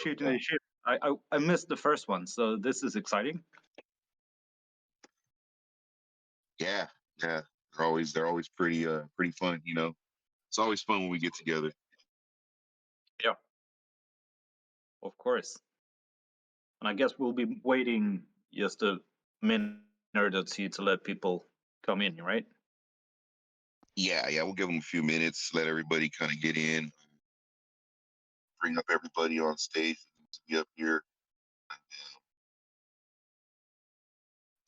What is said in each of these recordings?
Shooting the SHIB. I missed the first one, so this is exciting. Yeah, yeah. They're always pretty fun, you know. It's always fun when we get together. Yeah, of course. And I guess we'll be waiting just a minute or two to let people come in, right? Yeah, yeah, we'll give them a few minutes, let everybody kind of get in, bring up everybody on stage to be up here.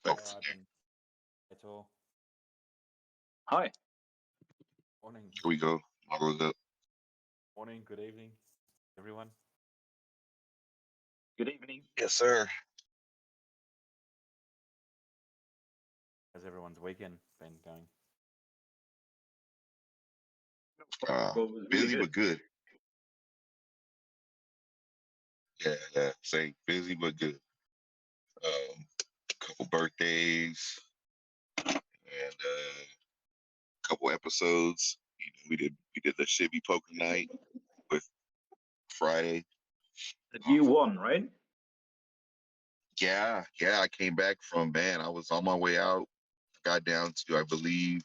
Go Hi, from Ivan. At all. Hi. Morning. Here we go. All goes up. Morning. Good evening, everyone. Good evening. Yes, sir. How's everyone's weekend been going? Well, really Busy good. but good. Yeah, yeah. Say busy but good. Couple birthdays and couple episodes. You know, we did the Shibby Poker Night with Friday. You won, right? Yeah, yeah. I came back from I was on my way out. Got down to I believe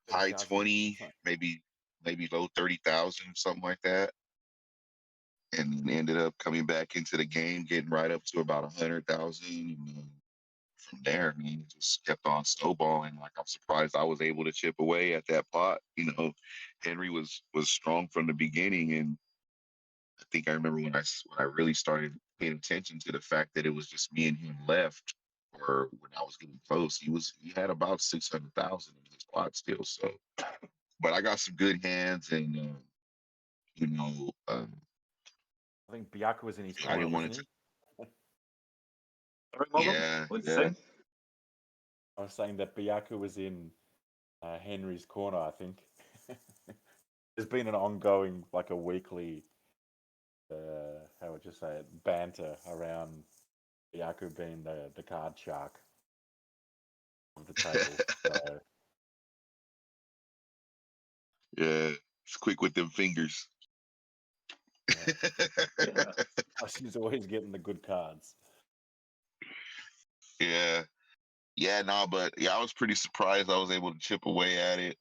high 30,000. 20, maybe low 30,000, something like that. And ended up coming back into the game, getting right up to about 100,000. And from there, I mean, it just kept on snowballing. Like I'm surprised I was able to chip away at that pot. You know, Henry was strong from the beginning, and I think I remember when I really started paying attention to the fact that it was just me and him left, or when I was getting close, he had about 600,000 in his pot still. So, but I got some good hands, and you know, I think Bianca was in his I corner, didn't want it wasn't to. he? Sorry, Mogul? Yeah, What'd you yeah. say? I was saying that Bianca was in Henry's corner, I think. There's been an ongoing, like a weekly, how would you say it, banter around Bianca being the card shark of the table. So, Yeah, it's quick with them fingers. yeah. Yeah. She's always getting the good cards. Yeah, yeah, no, but yeah, I was pretty surprised I was able to chip away at it.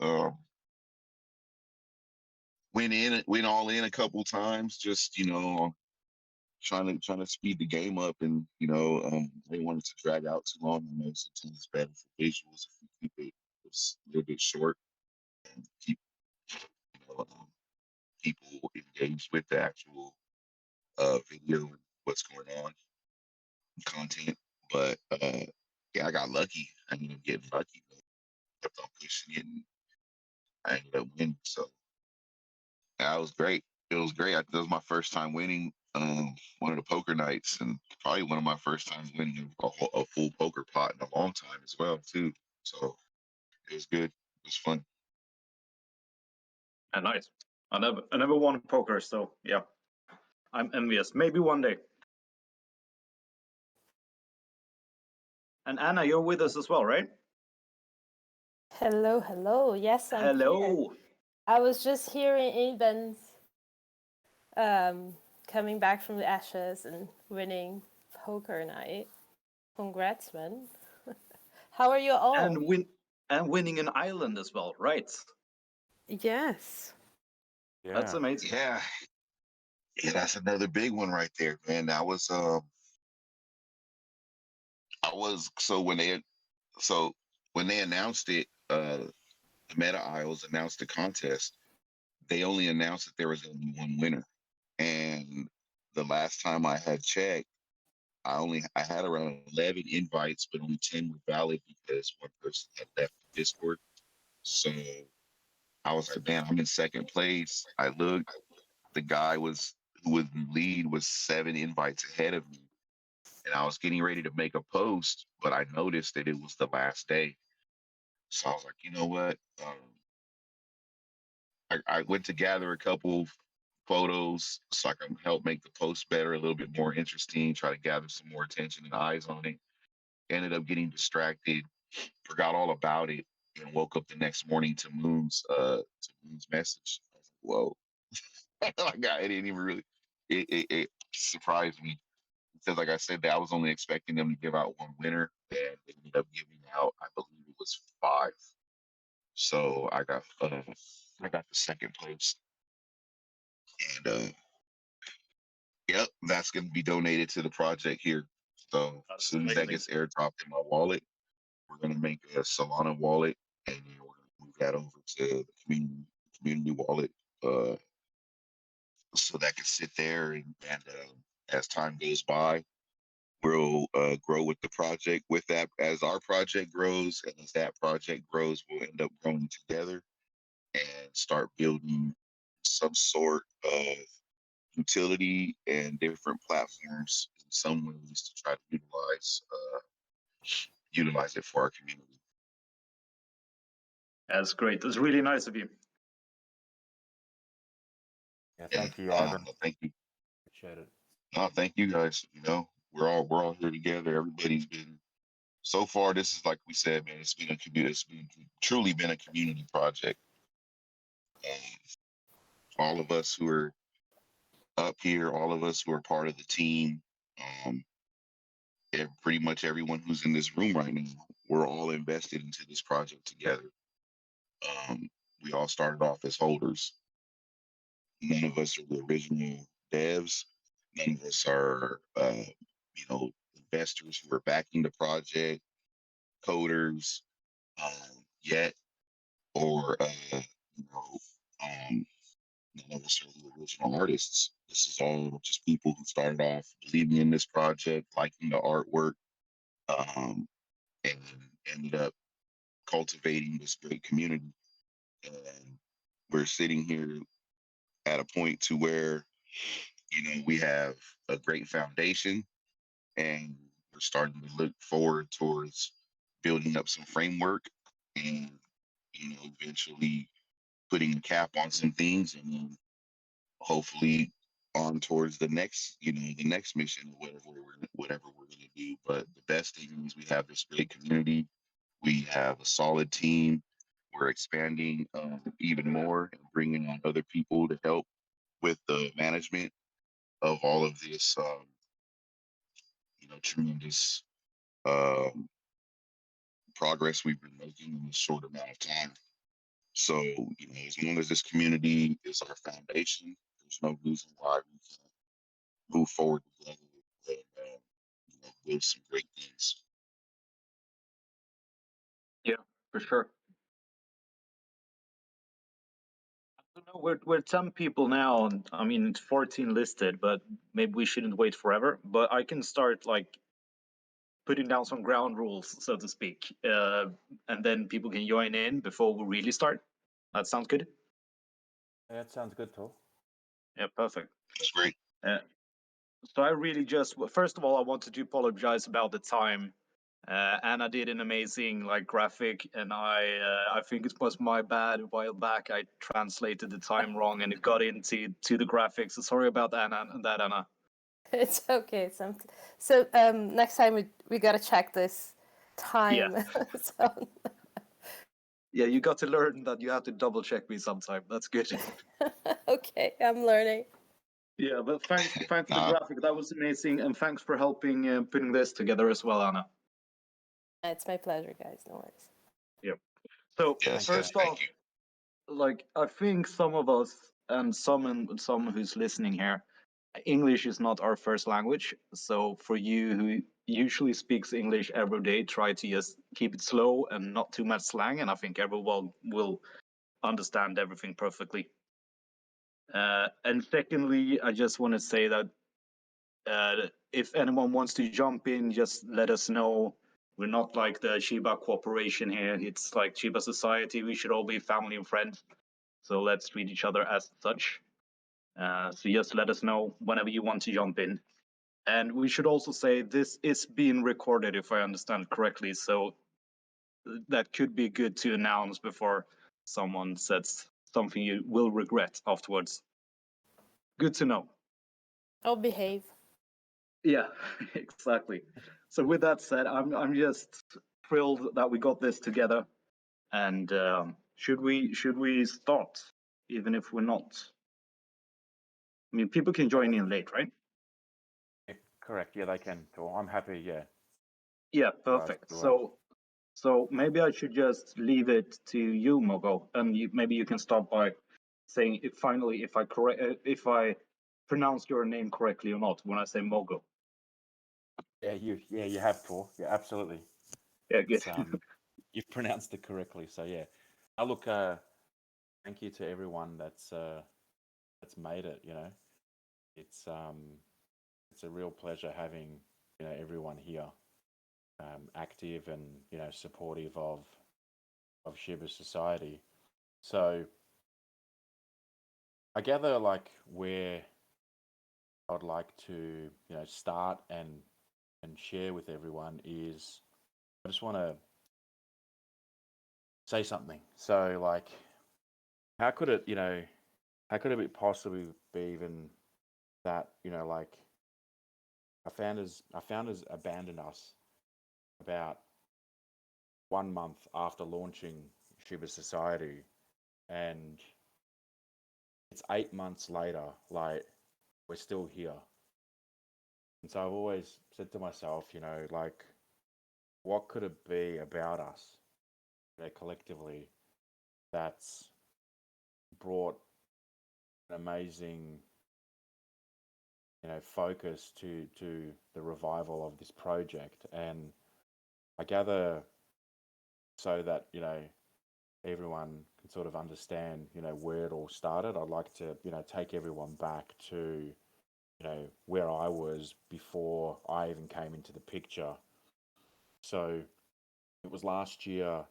Went all in a couple times, just trying to speed the game up, and they wanted to drag out too long. I know sometimes it's better for visuals if we keep it just a little bit short and keep people engaged with the actual video and what's going on, content. But yeah, I got lucky. I ended up getting lucky. Kept on pushing it, and I ended up winning. So that was great. It was great. That was my first time winning one of the poker nights, and probably one of my first times winning a full poker pot in a long time as well, too. So it was good. It was fun. And nice. I never won poker, so yeah. I'm envious. Maybe one day. And Anna, you're with us as well, right? Hello, hello. Yes, I'm here. Hello. I was just hearing Ivan's coming back from the ashes and winning poker night. Congrats, man. How are you all? And winning an island as well, right? Yes. Yeah. That's amazing. Yeah. Yeah, that's another big one right there, man. I was so when they announced it, the Meta Isles announced the contest, they only announced that there was going to be one winner. And the last time I had checked, I had around 11 invites, but only 10 were valid because one person had left Discord. So I was like, man, I'm in second place. I looked, the guy who was in the lead was 7 invites ahead of me. And I was getting ready to make a post, but I noticed that it was the last day. So I was like, you know what? I went to gather a couple photos so I can help make the post better, a little bit more interesting, try to gather some more attention and eyes on it. Ended up getting distracted, forgot all about it, and woke up the next morning to Moon's message. I was like, whoa. Like I didn't even really it surprised me because, like I said, that I was only expecting them to give out one winner, and they ended up giving out, I believe it was 5. So I got the second place, and yep, that's going to be donated to the project here. So as That's soon as that amazing. gets airdropped in my wallet, we're going to make a Solana wallet, and then we're going to move that over to the community wallet, so that can sit there, and as time goes by, we'll grow with the project. With that, as our project grows and as that project grows, we'll end up growing together and start building some sort of utility and different platforms in some ways to try to utilize it for our community. That's great. That's really nice of you. Yeah, Yeah, thank you, Ivan. thank you. Appreciate it. No, thank you guys. You know, we're all here together. Everybody's been so far. This is, like we said, man. It's been a community. It's been truly been a community project. All of us who are up here, all of us who are part of the team, pretty much everyone who's in this room right now, we're all invested into this project together. We all started off as holders. None of us are the original devs. None of us are, investors who are backing the project, coders, yet, or none of us are the original artists. This is all just people who started off believing in this project, liking the artwork, and ended up cultivating this great community. And we're sitting here at a point to where, we have a great foundation, and we're starting to look forward towards building up some framework and, eventually putting a cap on some things, and then hopefully on towards the next mission, or whatever we're going to do. But the best thing is we have this great community. We have a solid team. We're expanding even more and bringing on other people to help with the management of all of this, tremendous progress we've been making in this short amount of time. So, as long as this community is our foundation, there's no reason why we can't move forward together and build some great things. Yeah, for sure. I don't know, we're 10 people now, and I mean it's 14 listed, but maybe we shouldn't wait forever. But I can start like putting down some ground rules, so to speak, and then people can join in before we really start. That sounds good. Yeah, that sounds good, Tor. Yeah, perfect. That's great. So I really just, first of all, I wanted to apologize about the time. Anna did an amazing graphic, and I think it was my bad a while back. I translated the time wrong, and it got into the graphics. So sorry about that, Anna. It's okay. So next time we gotta check this time. So, Yeah, you got to learn that you have to double check me sometime. That's good. okay, I'm learning. Yeah, but thanks for the Nah, graphic. That was amazing, and thanks for helping putting this together as well, Anna. It's my pleasure, guys. No worries. Yep. So yes, first thank off, you. I think some of us and some who's listening here, English is not our first language. So for you who usually speaks English every day, try to just keep it slow and not too much slang, and I think everyone will understand everything perfectly. And secondly, I just want to say that if anyone wants to jump in, just let us know. We're not like the Shiba Corporation here. It's like Shiba Society. We should all be family and friends. So let's treat each other as such. So just let us know whenever you want to jump in. And we should also say this is being recorded, if I understand correctly. So that could be good to announce before someone says something you will regret afterwards. Good to know. I'll behave. Yeah, exactly. So with that said, I'm just thrilled that we got this together. And should we start, even if we're not I mean, people can join in late, right? Yeah, correct. Yeah, they can. Tor. I'm happy. Yeah. Yeah, You guys perfect. do it. So maybe I should just leave it to you, Mogo, and maybe you can start by saying if I pronounced your name correctly or not when I say Mogo. You have, Tor. Yeah, absolutely. Yeah, good. It's, you've pronounced it correctly. So yeah. Look, thank you to everyone that's made it. It's a real pleasure having everyone here, active and supportive of Shiba society. So I gather like where I'd like to start and share with everyone is I just want to say something. So like, how could it be possibly be even that like our founders abandoned us about 1 month after launching Shiba Society, and it's 8 months later, like we're still here. And so I've always said to myself, like, what could it be about us, collectively, that's brought an amazing, focus to the revival of this project? And I gather so that everyone can sort of understand where it all started. I'd like to take everyone back to where I was before I even came into the picture. So it was last year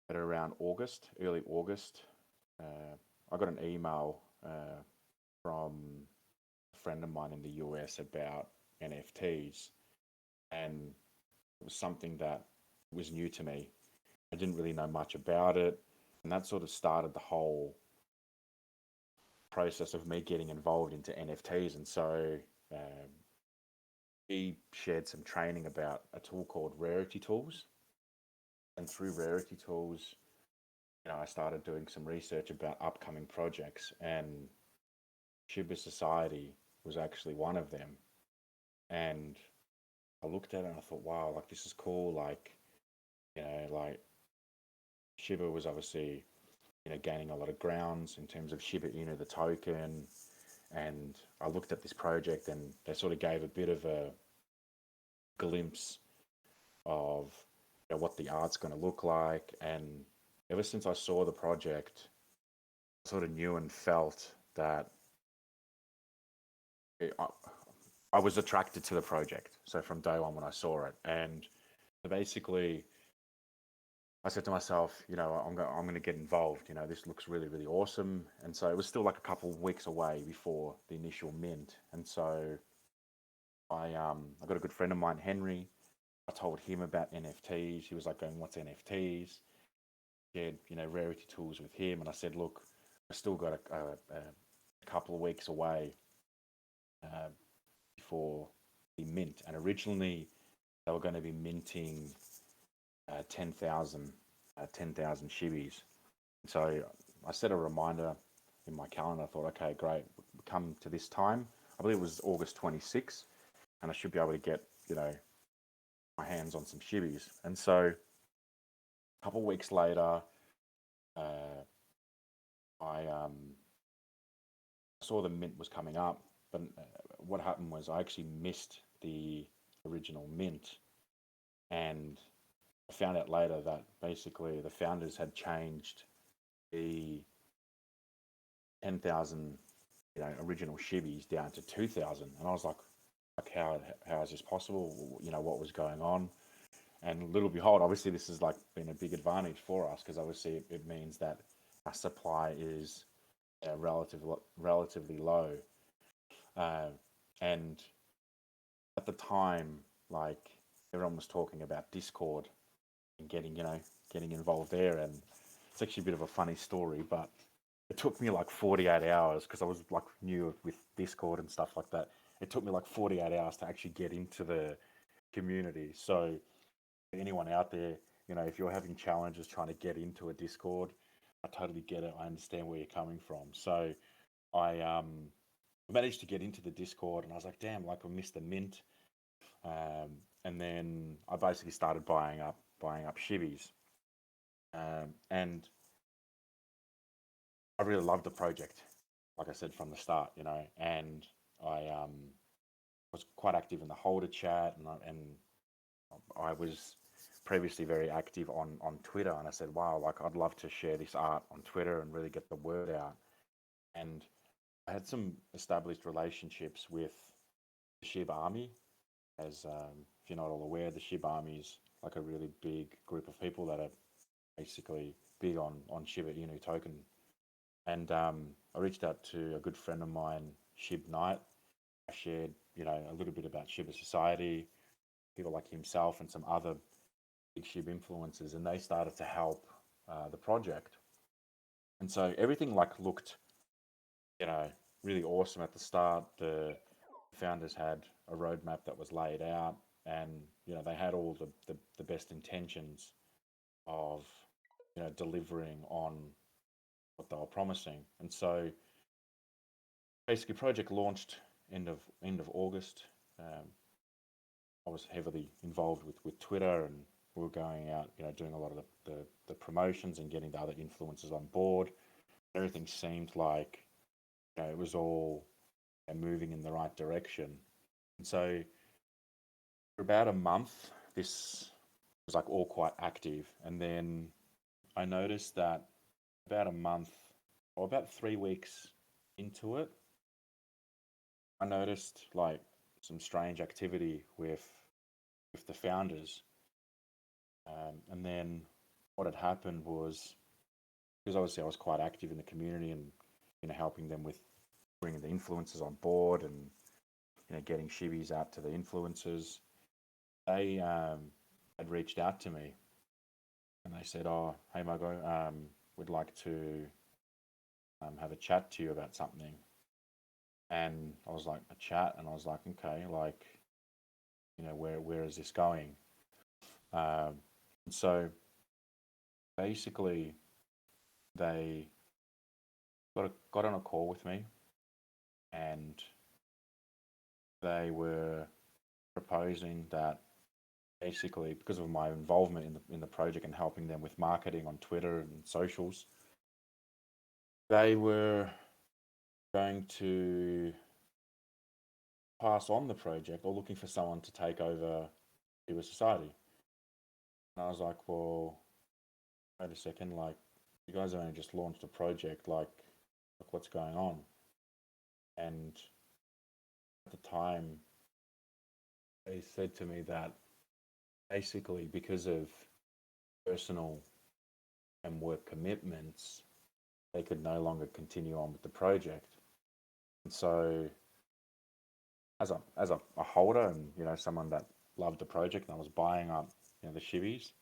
at around early August. I got an email from a friend of mine in the US about NFTs, and it was something that was new to me. I didn't really know much about it, and that sort of started the whole process of me getting involved into NFTs. And so um, he shared some training about a tool called Rarity Tools, and through Rarity Tools, I started doing some research about upcoming projects, and Shiba Society was actually one of them. And I looked at it and I thought, wow, like this is cool. Like, like Shiba was obviously, gaining a lot of grounds in terms of Shiba Inu, the token. And I looked at this project and they sort of gave a bit of a glimpse of what the art's going to look like. And ever since I saw the project, I sort of knew and felt that I was attracted to the project. So from day one when I saw it, and basically I said to myself, I'm going to get involved. This looks really, really awesome. And so it was still like a couple of weeks away before the initial mint. And so I got a good friend of mine, Henry. I told him about NFTs. He was like going, "What's NFTs?" Shared, Rarity Tools with him, and I said, "Look, I still got a couple of weeks away uh, before the mint." And originally, they were going to be minting 10,000 shibis. So I set a reminder in my calendar. I thought, okay, great. Come to this time. I believe it was August 26th, and I should be able to get, my hands on some shibis. And so a couple of weeks later, I saw the mint was coming up, but what happened was I actually missed the original mint, and I found out later that basically the founders had changed the 10,000 original shibis down to 2,000, and I was like how is this possible? What was going on? And little behold, obviously this has like been a big advantage for us, because obviously it means that our supply is relatively low, and at the time, like everyone was talking about Discord and getting involved there, and it's actually a bit of a funny story, but it took me like 48 hours, because I was like new with Discord and stuff like that. It took me like 48 hours to actually get into the community. So anyone out there, if you're having challenges trying to get into a Discord, I totally get it. I understand where you're coming from. So I managed to get into the Discord, and I was like, damn, like I missed the mint. And then I basically started buying up shibis, and I really loved the project, like I said from the start, and I was quite active in the holder chat, and I was previously very active on Twitter, and I said, wow, like I'd love to share this art on Twitter and really get the word out. And I had some established relationships with the SHIB Army. As if you're not all aware, the SHIB Army is like a really big group of people that are basically big on Shiba Inu token. And I reached out to a good friend of mine, SHIB Knight. I shared, a little bit about Shiba Society, people like himself and some other big SHIB influencers, and they started to help the project. And so everything looked, really awesome at the start. The founders had a roadmap that was laid out, and they had all the best intentions of delivering on what they were promising. And so basically project launched end of August. I was heavily involved with Twitter, and we were going out, doing a lot of the promotions and getting the other influencers on board. Everything seemed like it was all moving in the right direction. And so for about a month, this was like all quite active. And then I noticed that about a month or about 3 weeks into it, I noticed like some strange activity with the founders. And then what had happened was, because obviously I was quite active in the community and helping them with bringing the influencers on board and getting shibis out to the influencers, they had reached out to me and they said, "Oh, hey Margot, we'd like to have a chat to you about something." And I was like, "A chat?" And I was like, "Okay, like, where is this going?" And so basically, they got on a call with me, and they were proposing that basically, because of my involvement in the project and helping them with marketing on Twitter and socials, they were going to pass on the project or looking for someone to take over Shiba Society. And I was like, well, wait a second, like, you guys have only just launched a project, like what's going on? And at the time, they said to me that basically because of personal and work commitments, they could no longer continue on with the project. And so as a holder and someone that loved the project, and I was buying up the shibis,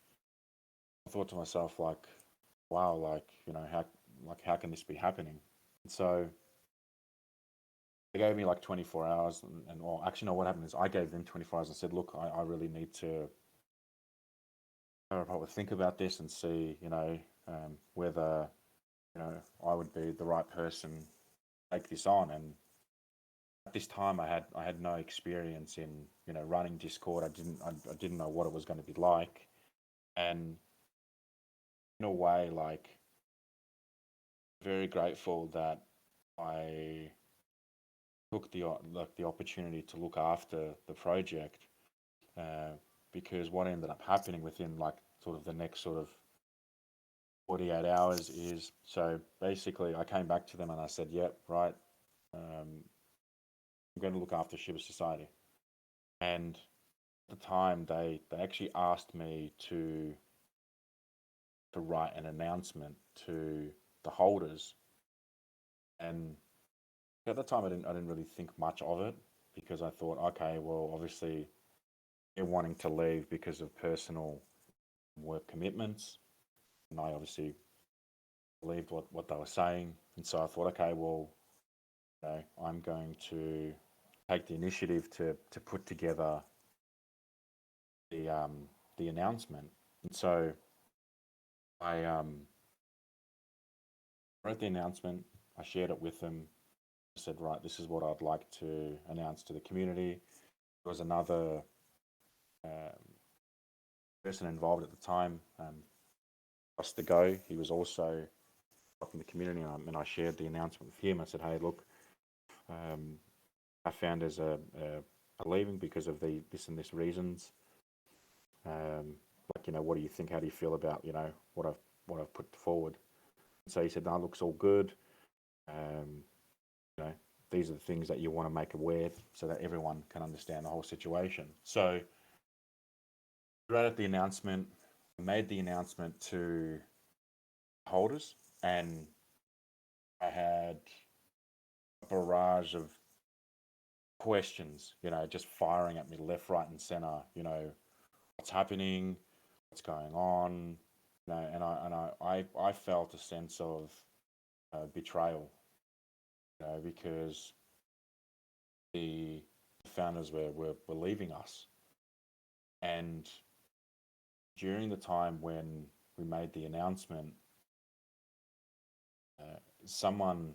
I thought to myself, like, wow, like, how can this be happening? And so they gave me like 24 hours, or actually, no, what happened is I gave them 24 hours and said, look, I really need to probably think about this and see, whether, I would be the right person to take this on. And at this time, I had no experience in, running Discord. I didn't know what it was going to be like. And in a way, like, very grateful that I took the opportunity to look after the project, because what ended up happening within like sort of the next sort of 48 hours is, so basically I came back to them and I said, yep, right, I'm going to look after Shiba Society. And at the time they actually asked me to write an announcement to the holders. And at the time I didn't really think much of it, because I thought, okay, well, obviously they're wanting to leave because of personal work commitments, and I obviously believed what they were saying. And so I thought, okay, well, I'm going to take the initiative to put together the announcement. And so I wrote the announcement, I shared it with them, I said, right, this is what I'd like to announce to the community. There was another person involved at the time, Ross the Go. He was also from the community, and I shared the announcement with him. I said, hey, look, our founders are leaving because of this and this reasons. Like, what do you think? How do you feel about, what I've put forward? And so he said, no, it looks all good. These are the things that you want to make aware so that everyone can understand the whole situation. So right at the announcement, I made the announcement to holders, and I had a barrage of questions, just firing at me left, right, and center. What's happening, what's going on, and I felt a sense of betrayal, because the founders were leaving us, and during the time when we made the announcement, someone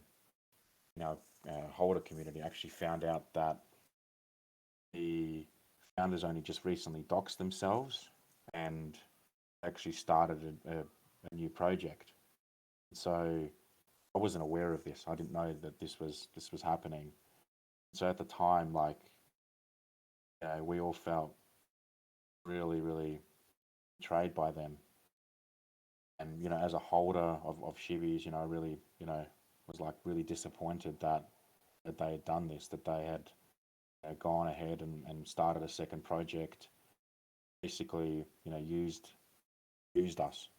in our holder community actually found out that the founders only just recently doxed themselves and actually started a new project. So I wasn't aware of this. I didn't know that this was happening. So at the time, we all felt really, really betrayed by them. And as a holder of shibis, I really, was really disappointed that they had done this, that they had gone ahead and started a second project, basically, used us.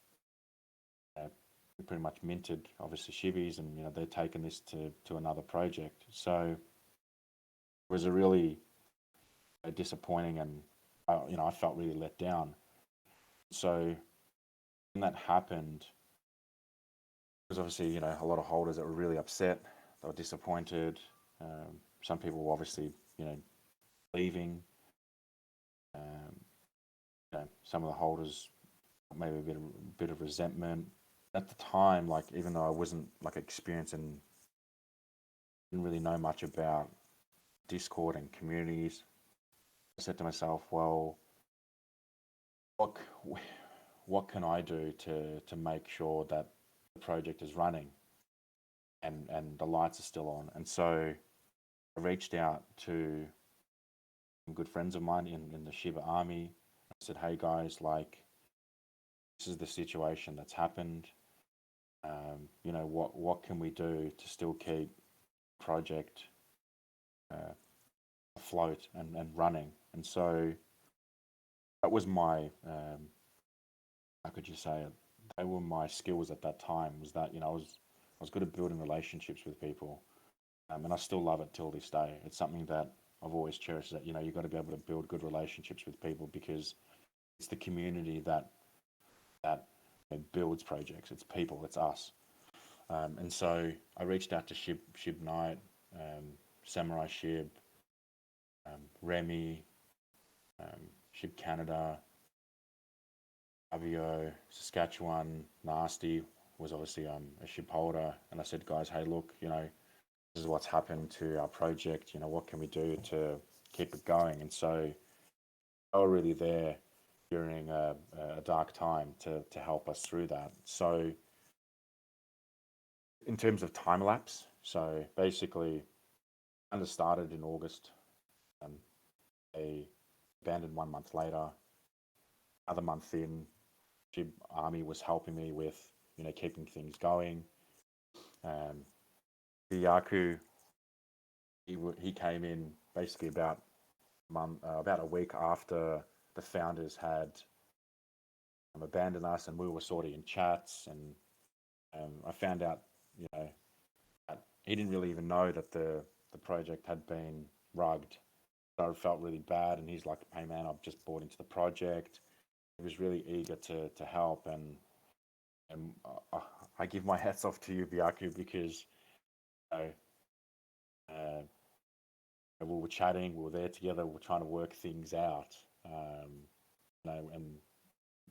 We pretty much minted, obviously, shibis, and they're taking this to another project. So it was a really disappointing, and I felt really let down. So when that happened, there was obviously a lot of holders that were really upset. They were disappointed. Some people were obviously leaving. Some of the holders maybe a bit of resentment. At the time, even though I wasn't experienced and didn't really know much about Discord and communities, I said to myself, well, what can I do to make sure that the project is running and the lights are still on? And so I reached out to some good friends of mine in the Shiba army. I said, hey guys, this is the situation that's happened. What can we do to still keep project afloat and running? And so that was my, how could you say it? They were my skills at that time. Was that I was good at building relationships with people, and I still love it till this day. It's something that I've always cherished. That you've got to be able to build good relationships with people, because it's the community that builds projects. It's people. It's us. And so I reached out to SHIB Night, Samurai SHIB, Remy, SHIB Canada, Avio, Saskatchewan, Nasty was obviously a SHIB holder. And I said, guys, hey, look, this is what's happened to our project. What can we do to keep it going? And so they were really there during a dark time to help us through that. So in terms of time lapse, so basically, under started in August, they abandoned 1 month later. Another month in, Jib Army was helping me with, keeping things going. Yaku, he came in basically about a week after the founders had abandoned us, and we were sort of in chats, and I found out, that he didn't really even know that the project had been rugged. So I felt really bad, and he's like, hey man, I've just bought into the project. He was really eager to help, and I give my hats off to you, Biaku, because we were chatting, we were there together, we were trying to work things out, and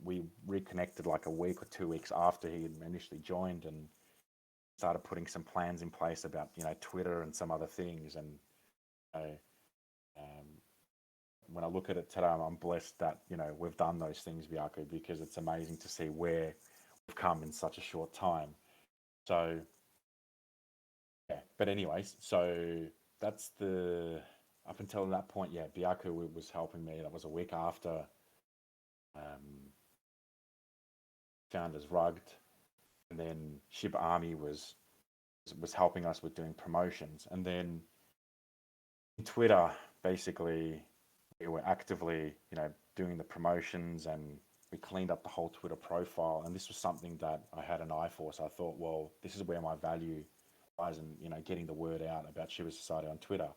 we reconnected like a week or 2 weeks after he had initially joined, and started putting some plans in place about, Twitter and some other things. And um, when I look at it today, I'm blessed that, we've done those things, Biako, because it's amazing to see where we've come in such a short time. So, yeah. But anyways, so that's up until that point, yeah, Biako was helping me. That was a week after Founders Rugged. And then SHIB Army was helping us with doing promotions. And then Twitter, basically, we were actively, doing the promotions, and we cleaned up the whole Twitter profile. And this was something that I had an eye for. So I thought, well, this is where my value lies in, getting the word out about Shiba Society on Twitter.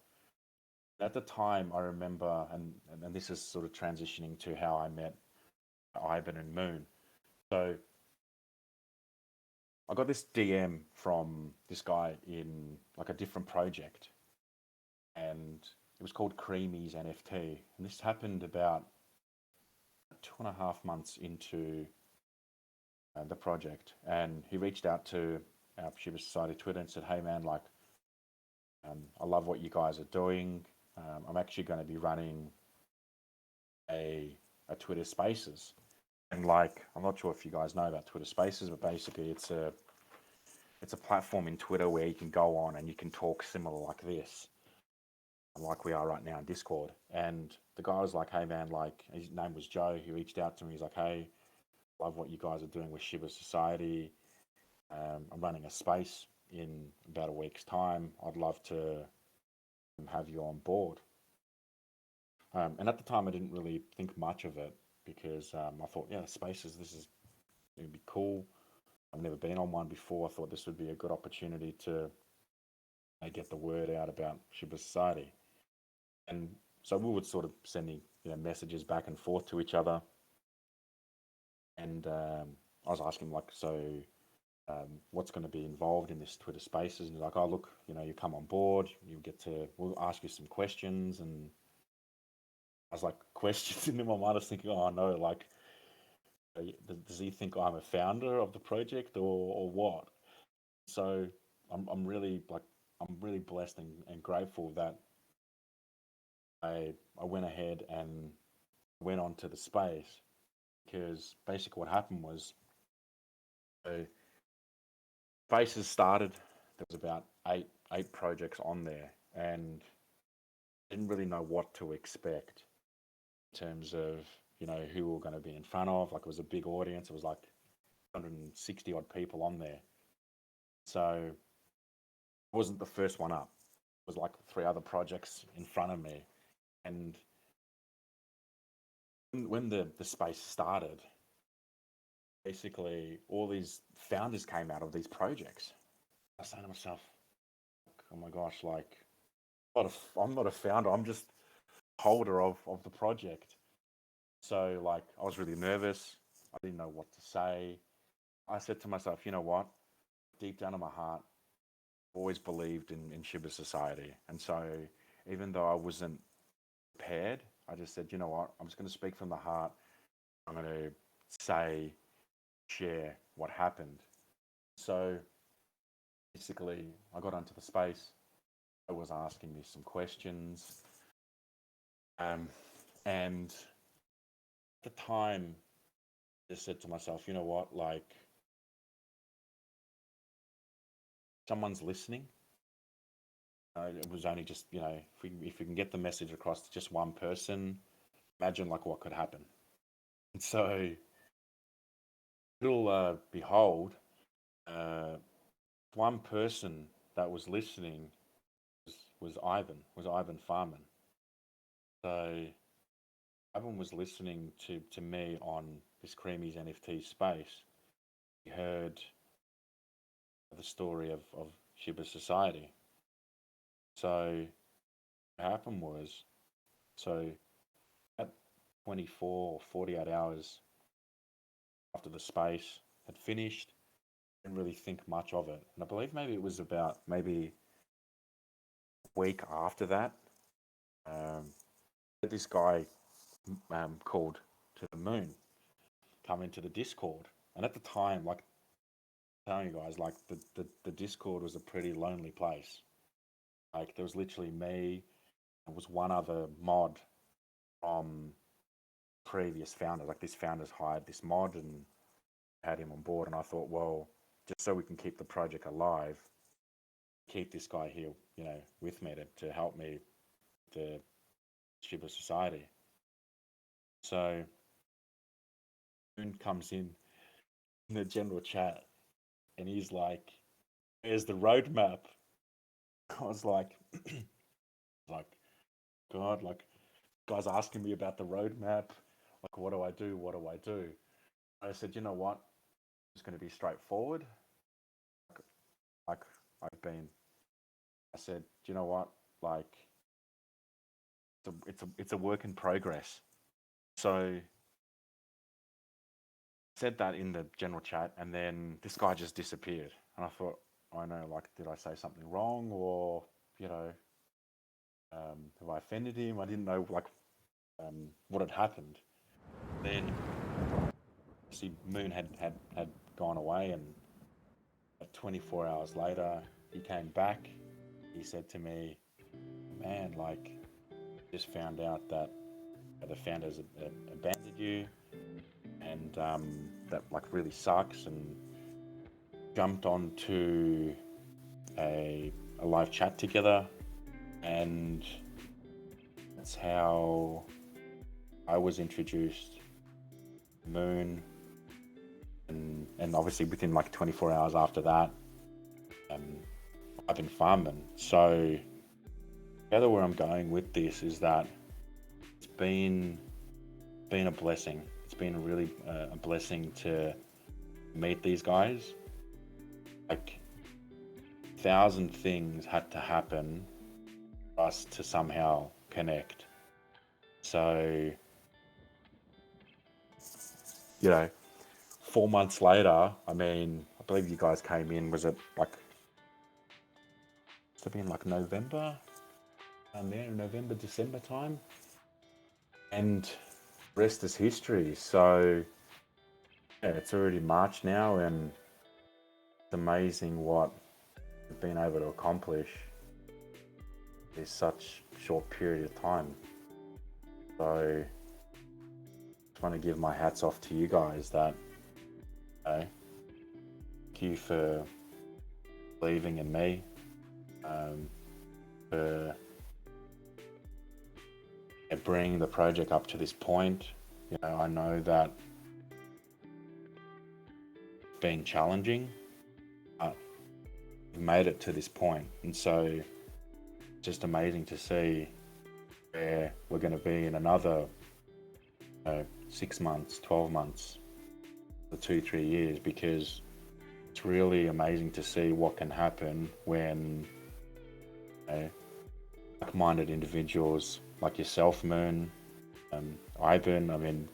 At the time, I remember, and this is sort of transitioning to how I met Ivan and Moon. So I got this DM from this guy in like a different project, and it was called Creamy's NFT. And this happened about 2.5 months into the project. And he reached out to our Shiba Society Twitter and said, "Hey man, like, I love what you guys are doing. I'm actually going to be running a Twitter Spaces." And like, I'm not sure if you guys know about Twitter Spaces, but basically it's a platform in Twitter where you can go on and you can talk similar like this, like we are right now in Discord. And the guy was like, "Hey man, like," his name was Joe. He reached out to me. He's like, "Hey, love what you guys are doing with Shiba Society. I'm running a space in about a week's time. I'd love to have you on board." And at the time, I didn't really think much of it because I thought, yeah, spaces, this is going to be cool. I've never been on one before. I thought this would be a good opportunity to get the word out about Shiba Society. And so we would sort of sending messages back and forth to each other. And I was asking him, like, so what's going to be involved in this Twitter Spaces? And he's like, "Oh, look, you come on board, we'll ask you some questions." And I was like, questions in my mind. I was thinking, oh no, like, does he think I'm a founder of the project or what? So I'm really blessed and grateful that I went ahead and went on to the space, because basically what happened was, Spaces started. There was about eight projects on there, and didn't really know what to expect in terms of who we were going to be in front of. Like, it was a big audience. It was like 160 odd people on there. So I wasn't the first one up. It was like 3 other projects in front of me. And when the space started, basically all these founders came out of these projects. I was saying to myself, oh my gosh, like, I'm not a founder. I'm just a holder of the project. So like, I was really nervous. I didn't know what to say. I said to myself, you know what? Deep down in my heart, I've always believed in Shiba Society. And so even though I wasn't prepared, I just said, you know what? I'm just going to speak from the heart. I'm going to share what happened. So basically, I got onto the space. I was asking me some questions. And at the time, I just said to myself, you know what? Like, someone's listening. It was only just, if we can get the message across to just one person, imagine like what could happen. And so, little behold, one person that was listening was Ivan Farman. So Ivan was listening to me on this Creamy's NFT space. He heard the story of Shiba Society. So what happened was, so at 24 or 48 hours after the space had finished, I didn't really think much of it. And I believe maybe it was about maybe a week after that, this guy called to the Moon come into the Discord. And at the time, like, telling you guys, like the Discord was a pretty lonely place. Like there was literally me. There was one other mod from previous founders. Like this founders hired this mod and had him on board. And I thought, well, just so we can keep the project alive, keep this guy here, with me to help me to SHIB society. So Moon comes in the general chat and he's like, "Where's the roadmap?" I was like, God, like, guys asking me about the roadmap. Like, what do I do? What do I do? I said, you know what? It's going to be straightforward. Like I've been. I said, you know what? Like, it's a work in progress. So I said that in the general chat, and then this guy just disappeared. And I thought, I know, like, did I say something wrong, or have I offended him? I didn't know what had happened. Then see, Moon had gone away, and 24 hours later he came back. He said to me, "Man, like, just found out that the founders abandoned you, and that like really sucks." And jumped onto a live chat together, and that's how I was introduced to Moon. And obviously within like 24 hours after that, I've been farming. So together where I'm going with this is that it's been a blessing. It's been really a blessing to meet these guys. Like 1,000 things had to happen for us to somehow connect. So 4 months later, I mean, I believe you guys came in, was it like, must have been like November, November, December time, and rest is history. So yeah, it's already March now, and it's amazing what we've been able to accomplish in such short period of time. So I just want to give my hats off to you guys that, thank you for believing in me, for bringing the project up to this point. I know that it's been challenging, but we've made it to this point, and so it's just amazing to see where we're going to be in another 6 months, 12 months, or 2-3 years, because it's really amazing to see what can happen when like-minded individuals like yourself, Moon, Ivan. I mean,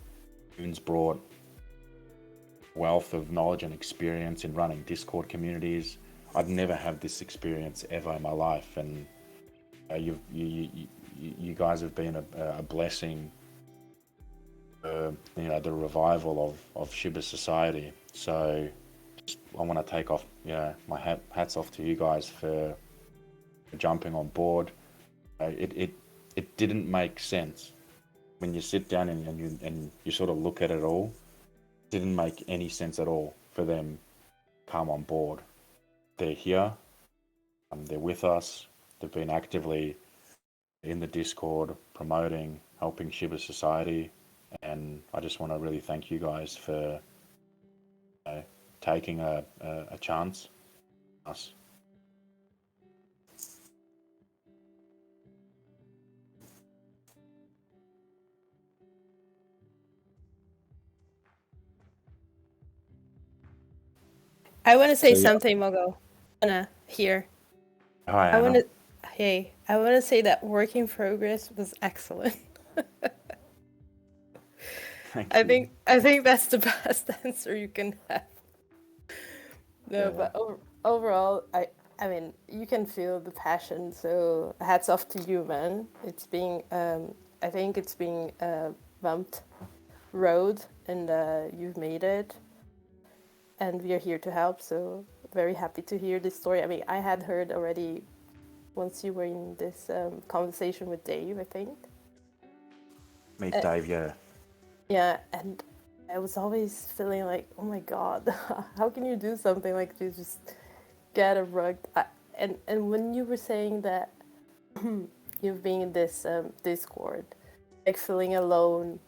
Moon's brought wealth of knowledge and experience in running Discord communities. I'd never had this experience ever in my life, and you guys have been a blessing for the revival of SHIB society. So I want to take off my hats off to you guys for jumping on board. It didn't make sense when you sit down and you sort of look at it all. It didn't make any sense at all for them to come on board. They're here, they're with us. They've been actively in the Discord promoting, helping SHIB society, and I just want to really thank you guys for taking a chance on us. I want to say So, yeah. something, Mogo. Anna, here. Hi, I Anna. want to say that work in progress was excellent. Thank I you. think that's the best answer you can have. No, Yeah. but overall, I mean, you can feel the passion. So hats off to you, man. It's being, I think it's being a bumped road, and you've made it. and we are here to help. So very happy to hear this story. I mean, I had heard already once you were in this conversation with Dave, I think. Meet Dave, yeah. Yeah, and I was always feeling like, oh my god, how can you do something like this? Just get a rug. And when you were saying that you've been in this Discord, like feeling alone,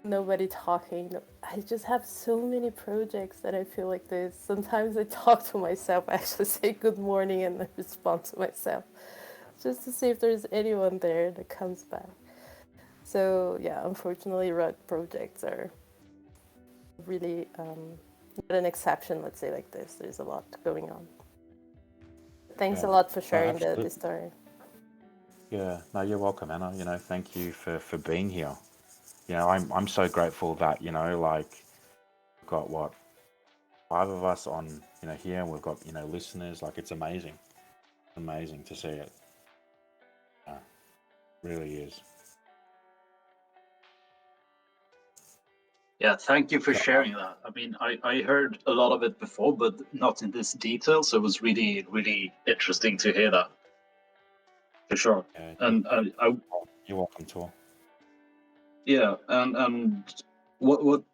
nobody talking. I just have so many projects that I feel like this. Sometimes I talk to myself. I actually say good morning and I respond to myself, just to see if there's anyone there that comes back. So yeah, unfortunately, rug projects are really not an exception. Let's say like this. There's a lot going on. Thanks a lot for sharing the story. Yeah, no, you're welcome, Anna. You know, thank you for being here. You know, I'm so grateful that, you know, like we've got what, 5 of us on, you know, here, and we've got, you know, listeners. Like, it's amazing. Amazing to see it. Yeah, really is. Yeah, thank you for sharing that. I mean, I heard a lot of it before, but not in this detail. So it was really, really interesting to hear that. For sure. Yeah, And you're welcome, Tor. yeah, and what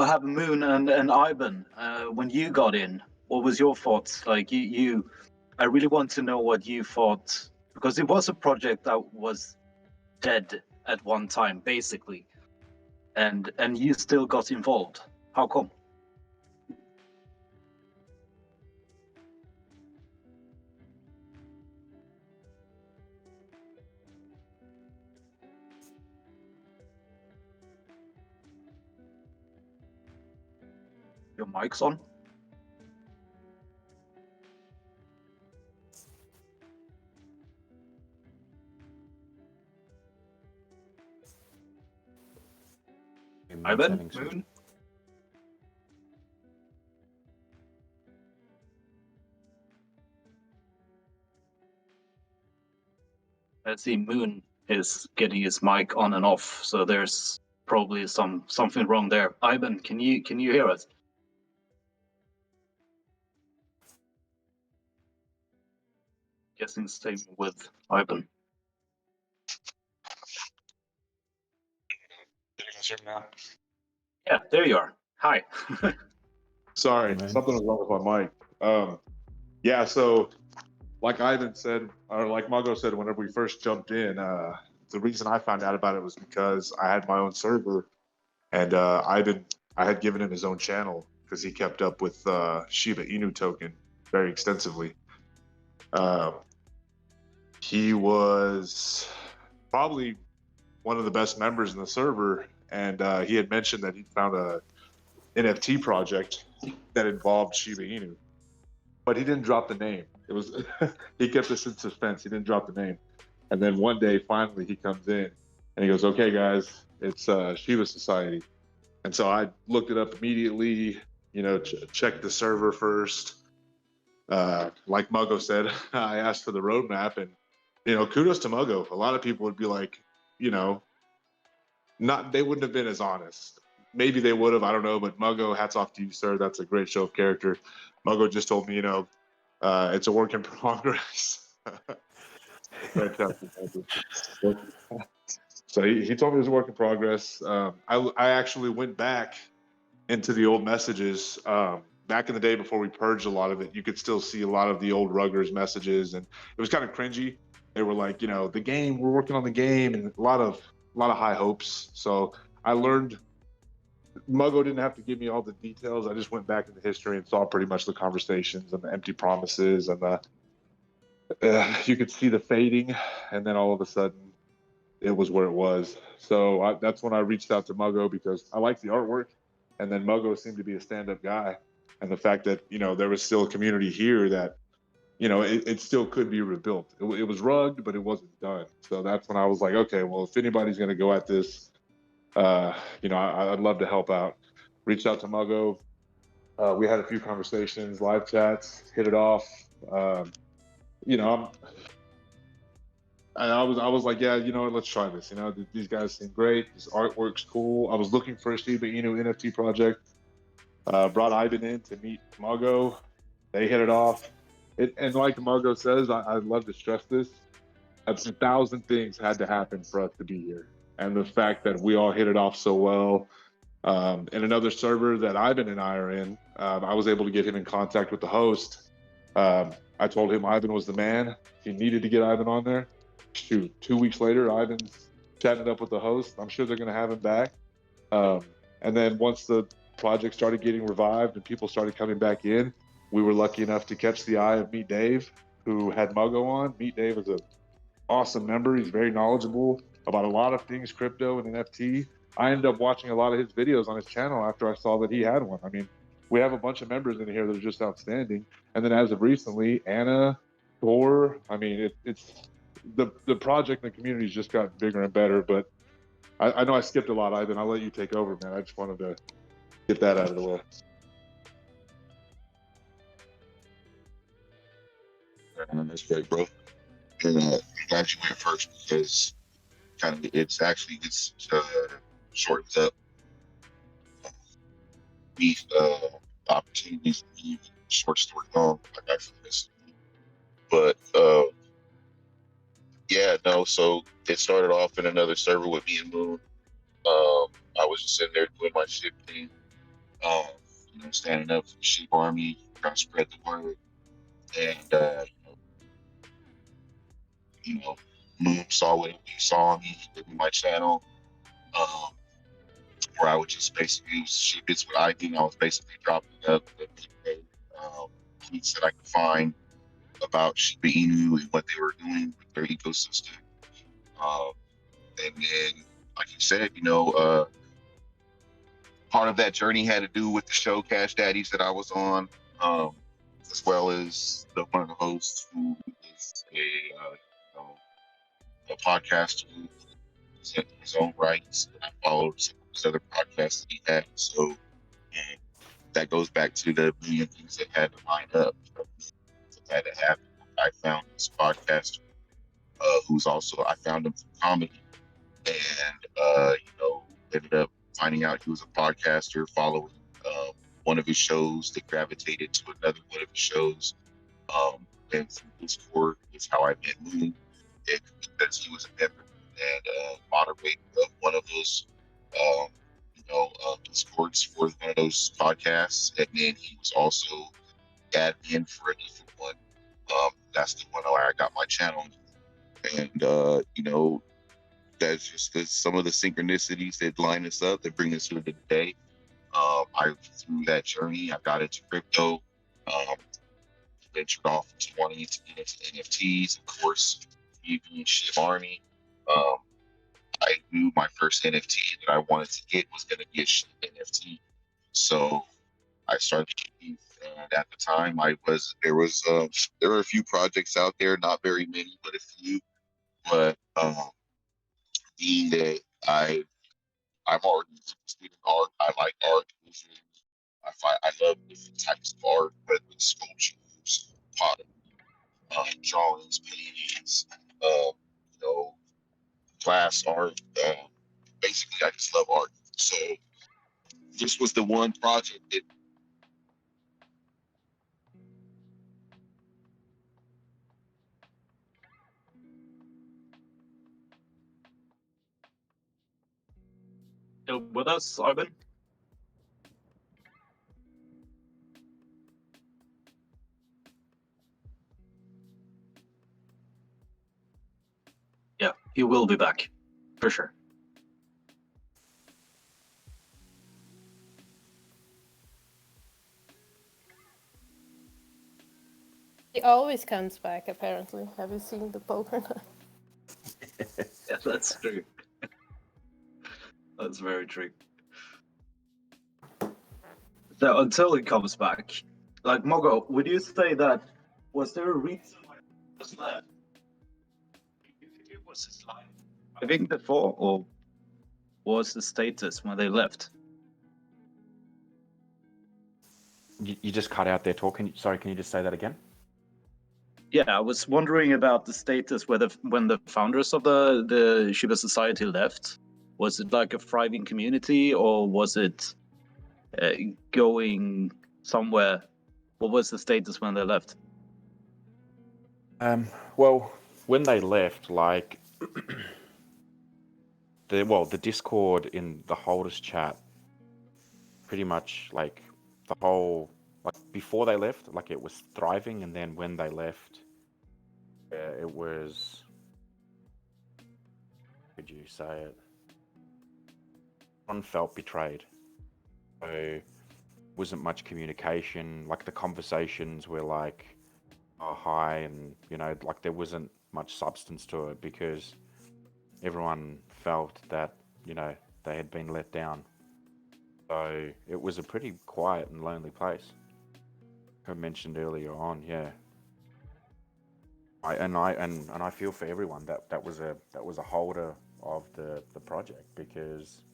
happened, Moon and Ivan, when you got in? What was your thoughts? Like you, I really want to know what you thought, because it was a project that was dead at one time, basically, and you still got involved. How come? Your mic's on. Ivan, Moon. I see Moon is getting his mic on and off, so there's probably something wrong there. Ivan, can you hear us? Guessing same with Ivan. Can you guys hear me now? Yeah, there you are. Hi. Sorry, something was wrong with my mic. Yeah, so like Ivan said, or like Mago said, whenever we first jumped in, the reason I found out about it was because I had my own server, and I had given him his own channel because he kept up with Shiba Inu token very extensively. He was probably one of the best members in the server, and he had mentioned that he found a NFT project that involved Shiba Inu, but he didn't drop the name. It was he kept us in suspense. He didn't drop the name, and then one day, finally, he comes in and he goes, "Okay, guys, it's Shiba Society." And so I looked it up immediately. You know, checked the server first. Like Muggo said, I asked for the roadmap, and you know, kudos to Muggo. A lot of people would be like, you know, not they wouldn't have been as honest. Maybe they would have, I don't know. But Muggo, hats off to you, sir. That's a great show of character. Muggo just told me, you know, it's a work in progress. Fantastic. So he told me it was a work in progress. I actually went back into the old messages. Back in the day before we purged a lot of it, you could still see a lot of the old Ruggers messages, and it was kind of cringy. They were like, you know, the game, we're working on the game, and a lot of high hopes. So I learned Muggo didn't have to give me all the details. I just went back into history and saw pretty much the conversations and the empty promises, and you could see the fading, and then all of a sudden it was where it was. So that's when I reached out to Muggo because I liked the artwork, and then Muggo seemed to be a stand-up guy, and the fact that, you know, there was still a community here that, you know, it still could be rebuilt. It was rugged, but it wasn't done. So that's when I was like, okay, well, if anybody's going to go at this, you know, I'd love to help out. Reached out to Muggo. We had a few conversations, live chats, hit it off. You know, I was like, yeah, you know, let's try this. You know, these guys seem great. This artwork's cool. I was looking for a Shiba Inu NFT project. Brought Ivan in to meet Muggo. They hit it off. And like Muggo says, I'd love to stress this. 1,000 things had to happen for us to be here. And the fact that we all hit it off so well. In another server that Ivan and I are in, I was able to get him in contact with the host. I told him Ivan was the man. He needed to get Ivan on there. Shoot, 2 weeks later, Ivan's chatting it up with the host. I'm sure they're going to have him back. And then once the project started getting revived and people started coming back in, we were lucky enough to catch the eye of Meet Dave, who had Muggo on. Meet Dave is an awesome member. He's very knowledgeable about a lot of things crypto and NFT. I ended up watching a lot of his videos on his channel after I saw that he had one. I mean, we have a bunch of members in here that are just outstanding. And then as of recently, Anna, Thor, I mean, it's the project and the community's just gotten bigger and better. But I know I skipped a lot, Ivan. I'll let you take over, man. I just wanted to get that out of the way. That's great, bro. And I'm glad you went first because kind of it's shortens up these opportunities to be short story long, like I feel this. But yeah, no. So it started off in another server with me and Moon. I was just sitting there doing my SHIB thing, standing up for the SHIB army, trying to spread the word, and Moon saw what he saw me, he gave me my channel, where I would just basically use SHIB bits what I do. I was basically dropping up the tweets that I could find about Shiba Inu and what they were doing with their ecosystem. And then, like you said, part of that journey had to do with the show Cash Daddies that I was on, as well as one of the hosts who is a podcaster who is in his own rights. And I followed some of his other podcasts that he had. So that goes back to the million things that had to line up that had to happen. I found this podcaster who's also, I found him through comedy, and ended up finding out he was a podcaster, following one of his shows that gravitated to another one of his shows, and through Discord is how I met Moon, because he was a member and moderator of one of those Discords for one of those podcasts, and then he was also admin for a different one. That's the one where I got my channel, and that's just some of the synchronicities that line us up that bring us here today. Through that journey, I got into crypto, ventured off into wanting to get into NFTs. Of course, me being SHIB Army, I knew my first NFT that I wanted to get was going to be a SHIB NFT. So I started looking, and at the time, there were a few projects out there, not very many, but a few. But being that I'm already interested in art, I like art. I love different types of art, whether it's sculptures, pottery, drawings, paintings, glass art. Basically, I just love art. So this was the one project that. Still with us, Ivan? Yeah, he will be back, for sure. He always comes back, apparently. Have you seen the poker? Yeah, that's true. That's very true. So until he comes back, like Mogo, would you say that was there a reason why he was left? Was his life living before, or was the status when they left? You just cut out there, talking. Sorry, can you just say that again? Yeah, I was wondering about the status when the founders of the Shiba Society left. Was it like a thriving community, or was it going somewhere. What was the status when they left? Well, when they left, like the Discord in the holders chat, pretty much like the whole, like before they left, like it was thriving, and then when they left, it was, how could you say it? One felt betrayed. So wasn't much communication. Like the conversations were like, oh hi, and you know, like there wasn't much substance to it because everyone felt that, you know, they had been let down. So it was a pretty quiet and lonely place. I mentioned earlier on, yeah. I feel for everyone that was a holder of the project, because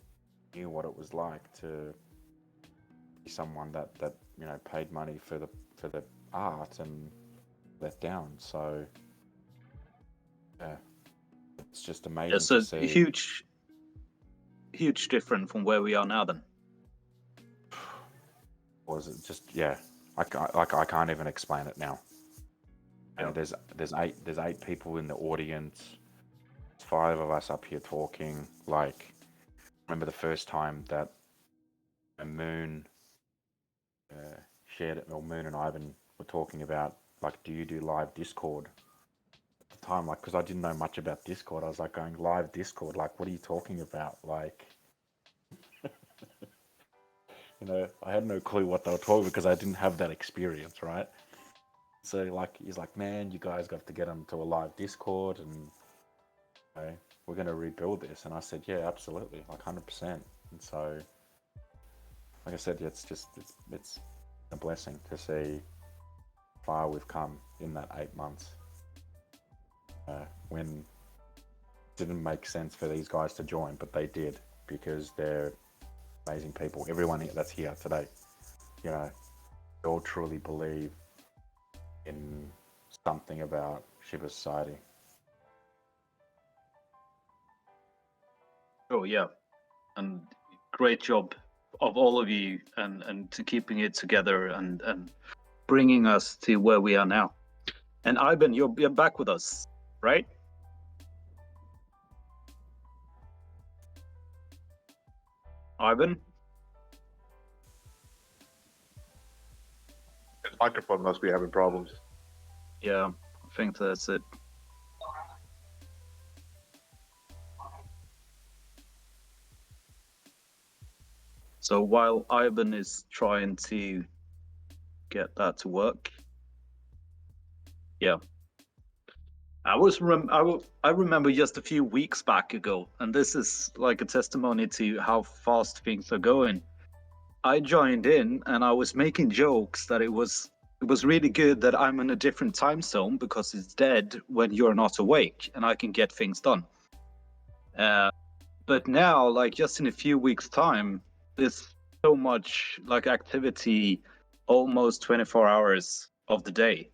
knew what it was like to be someone that you know paid money for the art and let down. So yeah, it's just amazing It's to a see. huge difference from where we are now. Then Was it just, yeah? I can't even explain it now. Yeah. And there's eight people in the audience. There's 5 of us up here talking. Like, remember the first time that Moon shared it, or Moon and Ivan were talking about, like, do you do live Discord? At the time, like, because I didn't know much about Discord, I was like going, live Discord, like, what are you talking about? Like, you know, I had no clue what they were talking, because I didn't have that experience, right? So like, he's like, man, you guys got to get onto a live Discord, and you know, we're going to rebuild this. And I said, yeah, absolutely, like 100%. And so, like I said, yeah, it's a blessing to see how far we've come in that 8 months. When it didn't make sense for these guys to join, but they did, because they're amazing people. Everyone that's here today, you know, they all truly believe in something about SHIB Society. oh yeah, and great job of all of you, and to keeping it together and bringing us to where we are now. And Ivan, you're back with us, right? Ivan? His microphone must be having problems. Yeah, I think that's it. So while Ivan is trying to get that to work, yeah. I remember just a few weeks back ago, and this is like a testimony to how fast things are going. I joined in and I was making jokes that it was really good that I'm in a different time zone, because it's dead when you're not awake and I can get things done. But now, like just in a few weeks' time, there's so much like activity almost 24 hours of the day.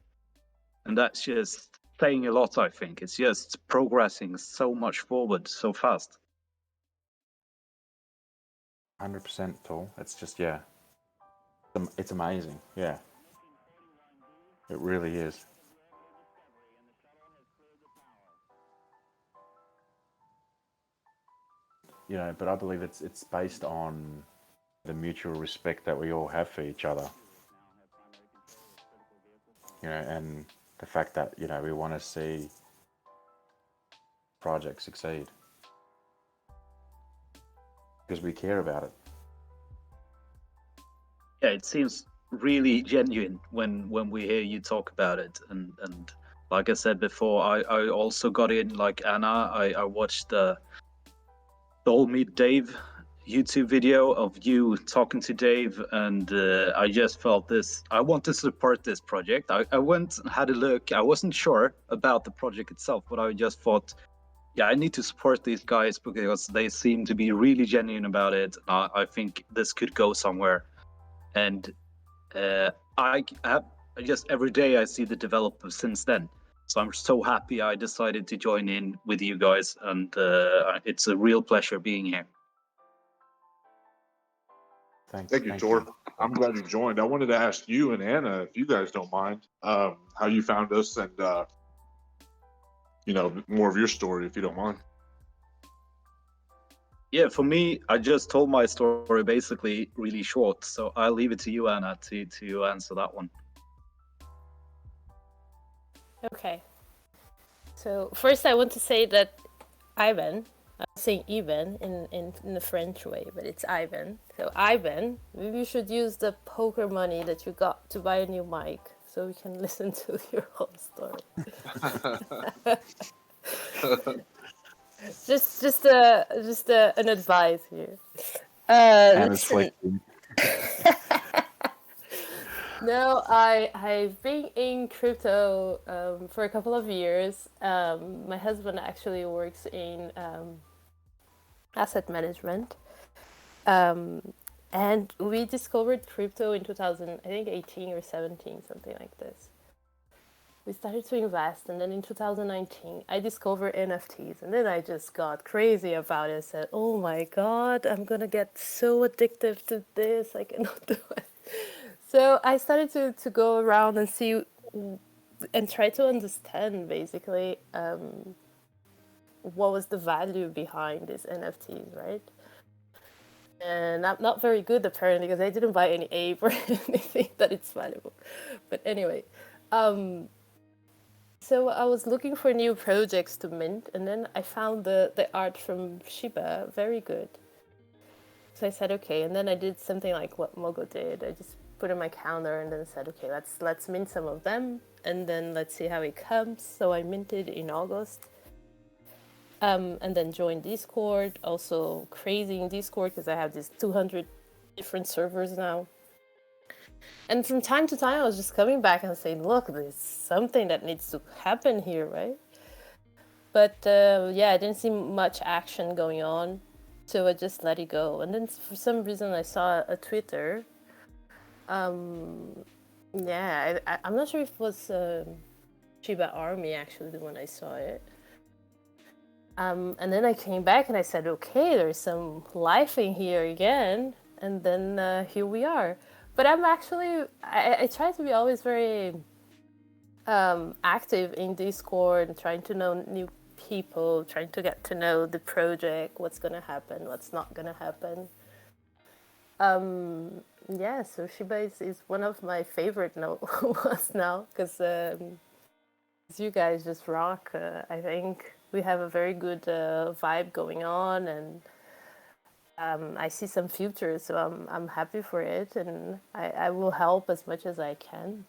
And that's just saying a lot, I think. It's just progressing so much forward so fast. 100% tall. It's just, yeah, it's amazing. Yeah, it really is. You know, but I believe it's based on the mutual respect that we all have for each other. You know, and the fact that, you know, we want to see projects succeed because we care about it. Yeah, it seems really genuine when we hear you talk about it, and like I said before, I also got in like Anna. I watched the All Meet Dave YouTube video of you talking to Dave, and I just felt this. I want to support this project. I went and had a look. I wasn't sure about the project itself, but I just thought, yeah, I need to support these guys because they seem to be really genuine about it. I think this could go somewhere, and I have just every day I see the development since then. So I'm so happy I decided to join in with you guys, and it's a real pleasure being here. Thank you, Tor. I'm glad you joined. I wanted to ask you and Anna, if you guys don't mind, how you found us and, more of your story, if you don't mind. Yeah, for me, I just told my story basically really short, so I'll leave it to you, Anna, to answer that one. Okay. So first, I want to say that Ivan. I'm saying Ivan in the French way, but it's Ivan. So Ivan, maybe you should use the poker money that you got to buy a new mic, so we can listen to your whole story. just an advice here. Anna's Listen. flicking. No, I've been in crypto for a couple of years. My husband actually works in asset management, and we discovered crypto in 2018 or 17, something like this. We started to invest, and then in 2019, I discovered NFTs, and then I just got crazy about it. I said, "Oh my God, I'm gonna get so addictive to this, I cannot do it." So I started to go around and see and try to understand basically what was the value behind these NFTs, right? And I'm not very good apparently because I didn't buy any ape or anything that it's valuable. But anyway, so I was looking for new projects to mint, and then I found the art from Shiba very good. So I said okay, and then I did something like what Mogo did. I just put in my calendar and then said okay, let's mint some of them, and then let's see how it comes. So I minted in August. And then joined Discord, also crazy in Discord because I have these 200 different servers now. And from time to time, I was just coming back and saying, look, there's something that needs to happen here, right? But yeah, I didn't see much action going on, so I just let it go. And then for some reason, I saw a Twitter. Yeah, I'm not sure if it was Shiba Army actually when I saw it. And then I came back and I said, okay, there's some life in here again. And then here we are. But I'm actually, I try to be always very active in Discord, trying to know new people, trying to get to know the project, what's going to happen, what's not going to happen. Yeah, so Shiba is one of my favorite ones now because you guys just rock. I think we have a very good vibe going on, and I see some future, so I'm happy for it, and I will help as much as I can.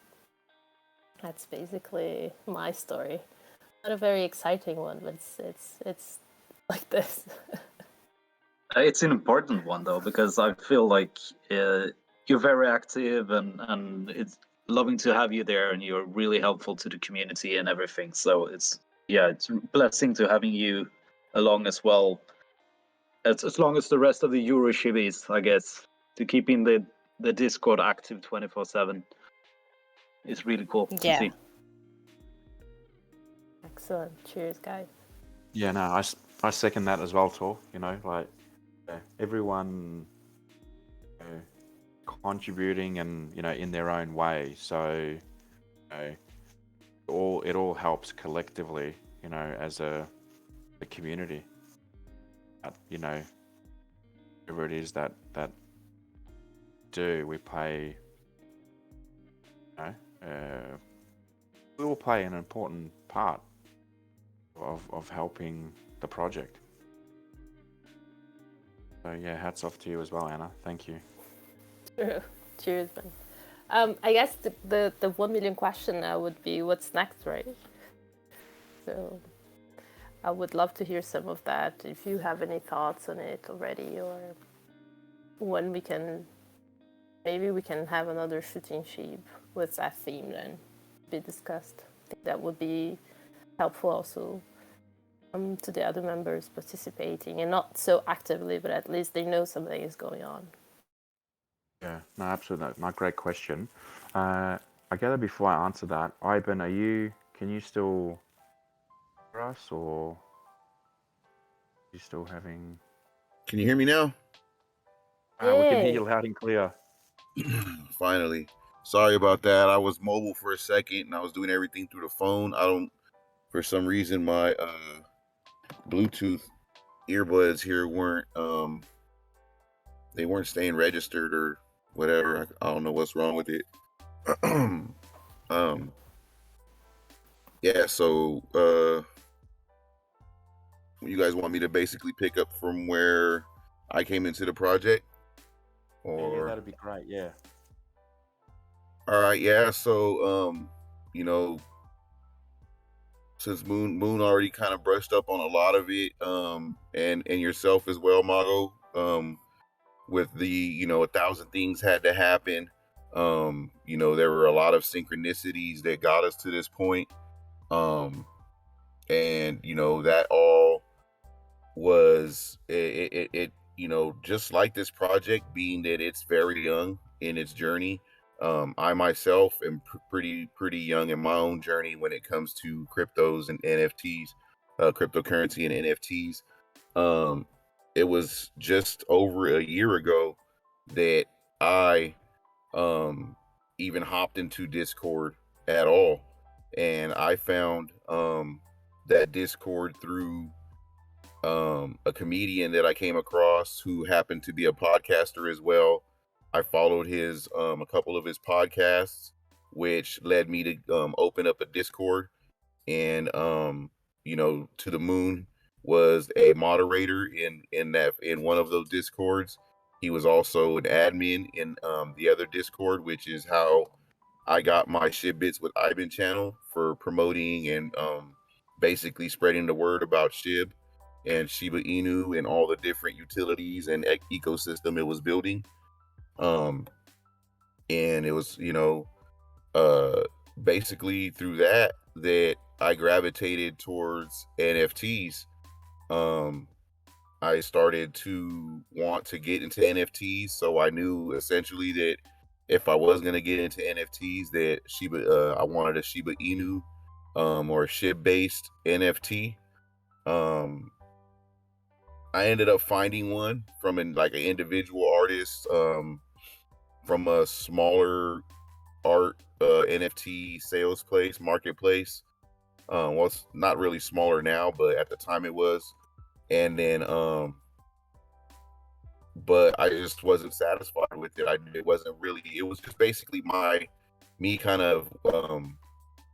That's basically my story. Not a very exciting one, but it's like this. It's an important one though, because I feel like you're very active, and it's loving to have you there, and you're really helpful to the community and everything. So it's a blessing to having you along as well. As long as the rest of the Euro shibis, I guess, to keeping the Discord active 24/7 is really cool to see. Excellent. Cheers, guys. Yeah, no, I second that as well, Tor. Like everyone contributing and in their own way. So it all helps collectively, as a community. Whatever it is that we play. We all play an important part of helping the project. So yeah, hats off to you as well, Anna. Thank you. Cheers, man. I guess the 1 million question now would be what's next, right? So I would love to hear some of that if you have any thoughts on it already, or when maybe we can have another Shooting SHIB with that theme then be discussed. I think that would be helpful also to the other members participating, and not so actively, but at least they know something is going on. Yeah, no, absolutely. No, great question. I gather before I answer that, Ivan, can you still hear us, or are you still having... Can you hear me now? We can hear Yay. you loud and clear. Finally. Sorry about that. I was mobile for a second and I was doing everything through the phone. For some reason, my Bluetooth earbuds here they weren't staying registered or whatever. I don't know what's wrong with it. Yeah, so you guys want me to basically pick up from where I came into the project? Yeah, that'd be great. Yeah. All right, yeah. So you know, since Moon already kind of brushed up on a lot of it, and yourself as well, Mago, with the 1,000 things had to happen. There were a lot of synchronicities that got us to this point. And that all was it just like this project, being that it's very young in its journey. I myself am pretty young in my own journey when it comes to cryptos and NFTs, cryptocurrency and NFTs. It was just over a year ago that I even hopped into Discord at all, and I found that Discord through a comedian that I came across who happened to be a podcaster as well. I followed his a couple of his podcasts, which led me to open up a Discord, and To the Moon was a moderator in one of those Discords. He was also an admin in the other Discord, which is how I got my SHIB Bits with Ivan channel for promoting and basically spreading the word about SHIB and Shiba Inu and all the different utilities and ecosystem it was building. And it was, basically through that I gravitated towards NFTs. I started to want to get into NFTs, so I knew essentially that if I was going to get into NFTs, that I wanted a Shiba Inu or a SHIB based NFT. I ended up finding one from an individual artist from a smaller art NFT sales place, marketplace. Well, it's not really smaller now, but at the time it was. And then, but I just wasn't satisfied with it. It was just basically me kind of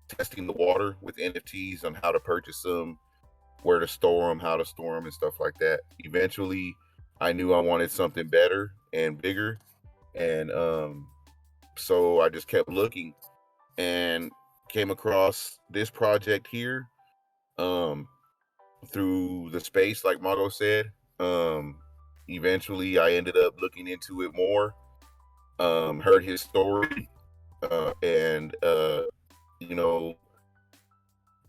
testing the water with NFTs on how to purchase them, where to store them, how to store them, and stuff like that. Eventually, I knew I wanted something better and bigger, and so I just kept looking and came across this project here through the space, like Mago said. Eventually, I ended up looking into it more, heard his story, and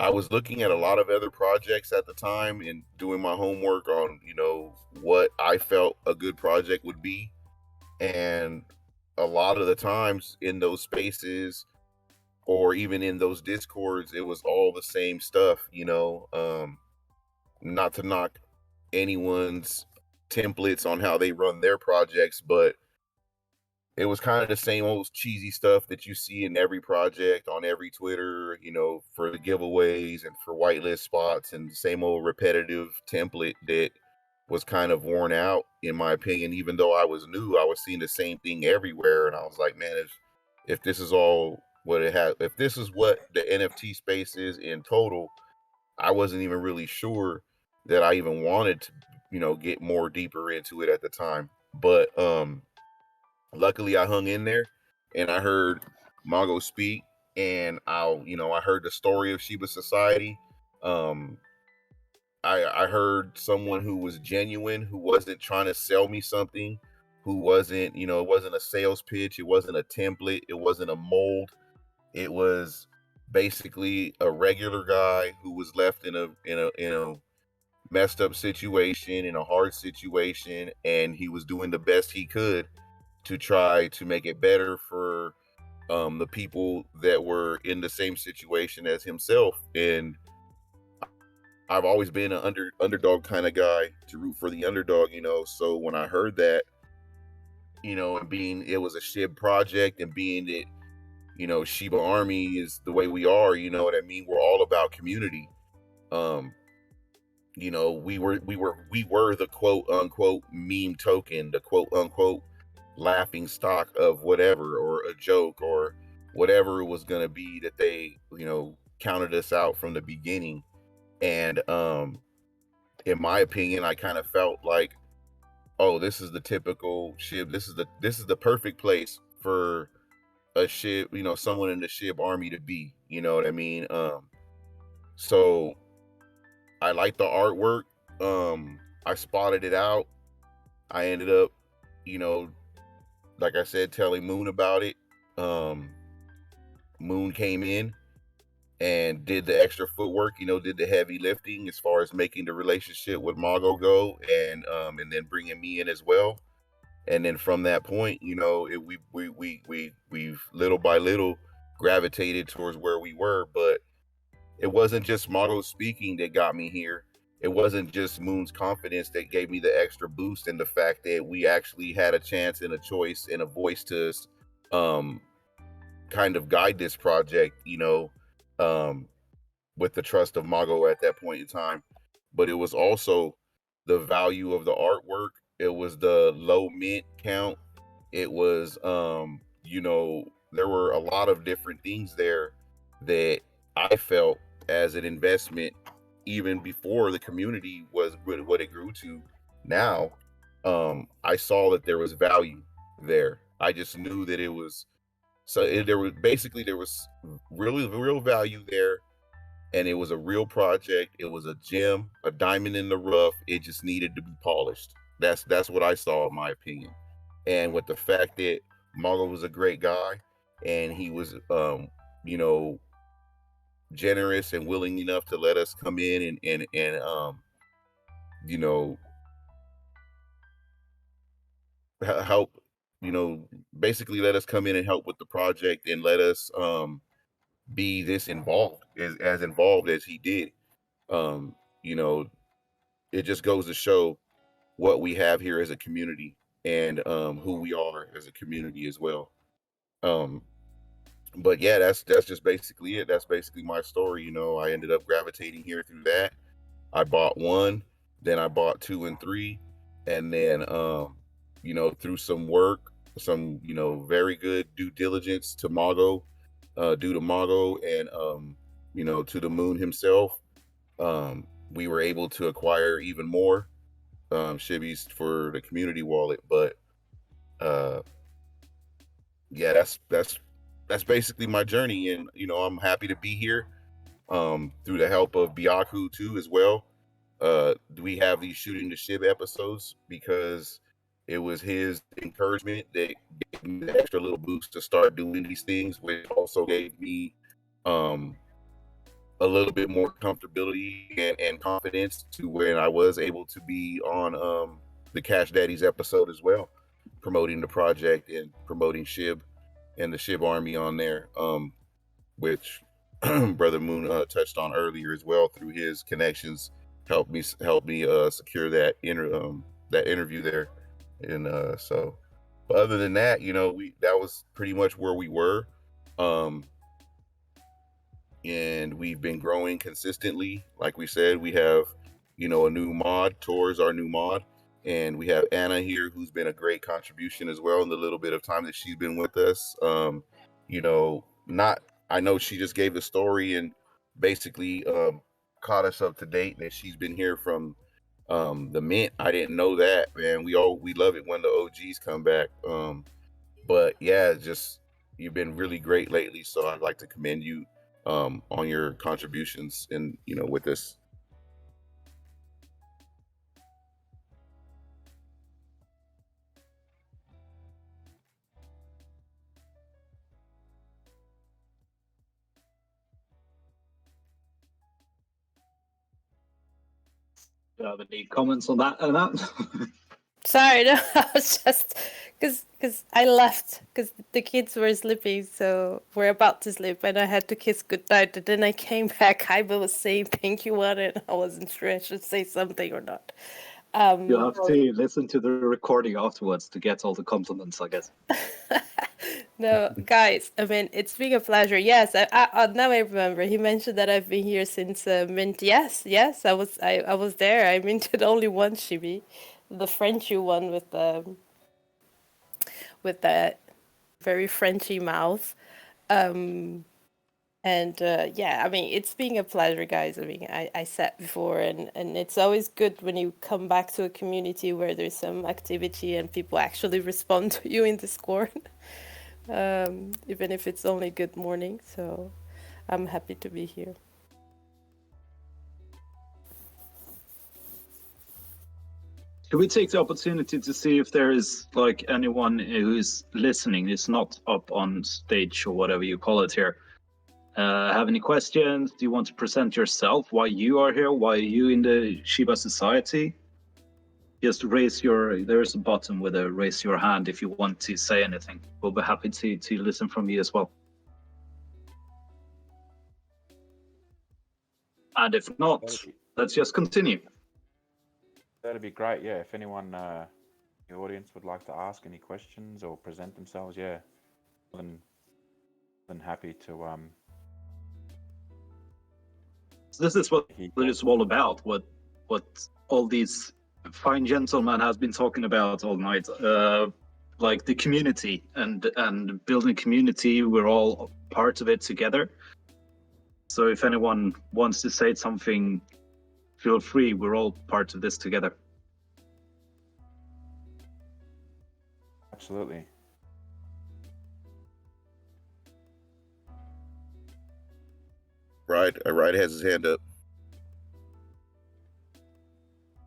I was looking at a lot of other projects at the time and doing my homework on, what I felt a good project would be. And a lot of the times in those spaces or even in those Discords, it was all the same stuff, not to knock anyone's templates on how they run their projects, but it was kind of the same old cheesy stuff that you see in every project on every Twitter, for the giveaways and for whitelist spots, and the same old repetitive template that was kind of worn out, in my opinion. Even though I was new, I was seeing the same thing everywhere. And I was like, man, if this is all what it has, if this is what the NFT space is in total, I wasn't even really sure that I even wanted to, get more deeper into it at the time. But luckily I hung in there and I heard Mago speak, and I heard the story of Shiba Society. I heard someone who was genuine, who wasn't trying to sell me something, who wasn't, it wasn't a sales pitch, it wasn't a template, it wasn't a mold. It was basically a regular guy who was left in a messed up situation, in a hard situation, and he was doing the best he could to try to make it better for the people that were in the same situation as himself. And I've always been an underdog kind of guy, to root for the underdog, so when I heard that, and being it was a SHIB project, and being that, Shiba Army is the way we are, you know what I mean? We're all about community. Um, we were the quote unquote meme token, the quote unquote laughing stock of whatever, or a joke, or whatever it was gonna be that they, counted us out from the beginning. And in my opinion, I kind of felt like, oh, this is the typical SHIB. This is the perfect place for a SHIB, someone in the SHIB army to be. You know what I mean? So I like the artwork. I spotted it out. I ended up, you know, like I said, telling Moon about it. Moon came in and did the extra footwork, did the heavy lifting as far as making the relationship with Mago go, and then bringing me in as well. And then from that point, we've little by little gravitated towards where we were. But it wasn't just Mago speaking that got me here. It wasn't just Moon's confidence that gave me the extra boost, and the fact that we actually had a chance and a choice and a voice to um, kind of guide this project, um, with the trust of Mago at that point in time. But it was also the value of the artwork. It was the low mint count. It was, there were a lot of different things there that I felt as an investment, even before the community was what it grew to now. I saw that there was value there. I just knew that it was there was really real value there, and it was a real project. It was a gem, a diamond in the rough. It just needed to be polished. That's what I saw, in my opinion. And with the fact that Marlo was a great guy, and he was, you know, generous and willing enough to let us come in and you know, help, basically let us come in and help with the project, and let us be this involved, as involved as he did. Um, you know, it just goes to show what we have here as a community, and who we are as a community as well. Um, but yeah, that's just basically it. That's basically my story. I ended up gravitating here through that. I bought one, then I bought two and three, and then through some work, some very good due diligence to Mago, due to Mago, and to the Moon himself, we were able to acquire even more shibis for the community wallet. But uh, yeah, that's basically my journey, and I'm happy to be here. Through the help of Byaku too as well. We have these Shooting the SHIB episodes because it was his encouragement that gave me the extra little boost to start doing these things, which also gave me um, a little bit more comfortability and confidence to when I was able to be on the Cash Daddies episode as well, promoting the project and promoting SHIB and the SHIB Army on there, which Brother Moon touched on earlier as well, through his connections, helped me secure that interview there. And so, but other than that, that was pretty much where we were. Um, and we've been growing consistently. Like we said, we have, a new mod. Tor's our new mod, and we have Anna here, who's been a great contribution as well in the little bit of time that she's been with us. Not I know she just gave the story and basically caught us up to date that she's been here from the mint. I didn't know that, man. We love it when the OGs come back. But yeah, just you've been really great lately, so I'd like to commend you on your contributions and with this. Do you have any comments on that? Sorry, no, I was just because I left because the kids were sleeping, so we're about to sleep, and I had to kiss goodnight. And then I came back. Iva was saying thank you, one, and I wasn't sure I should say something or not. You have to listen to the recording afterwards to get all the compliments, I guess. No, guys, I mean, it's been a pleasure. Yes, now I remember. He mentioned that I've been here since mint. Yes, I was there. I minted only one Shibi, the Frenchy one with the very Frenchy mouth. And yeah, I mean, it's been a pleasure, guys. I mean, I said before, and it's always good when you come back to a community where there's some activity and people actually respond to you in Discord, even if it's only good morning. So I'm happy to be here. Should we take the opportunity to see if there is like anyone who's listening, who's not up on stage or whatever you call it here? Have any questions? Do you want to present yourself? Why you are here? Why are you in the Shiba Society? Just there's a button with a raise your hand if you want to say anything. We'll be happy to listen from you as well. And if not, let's just continue. That'd be great, yeah. If anyone in the audience would like to ask any questions or present themselves, yeah, then happy to This is what it is all about. What all these fine gentlemen has been talking about all night. Like the community and building community. We're all part of it together. So if anyone wants to say something, feel free. We're all part of this together. Absolutely. Ride has his hand up.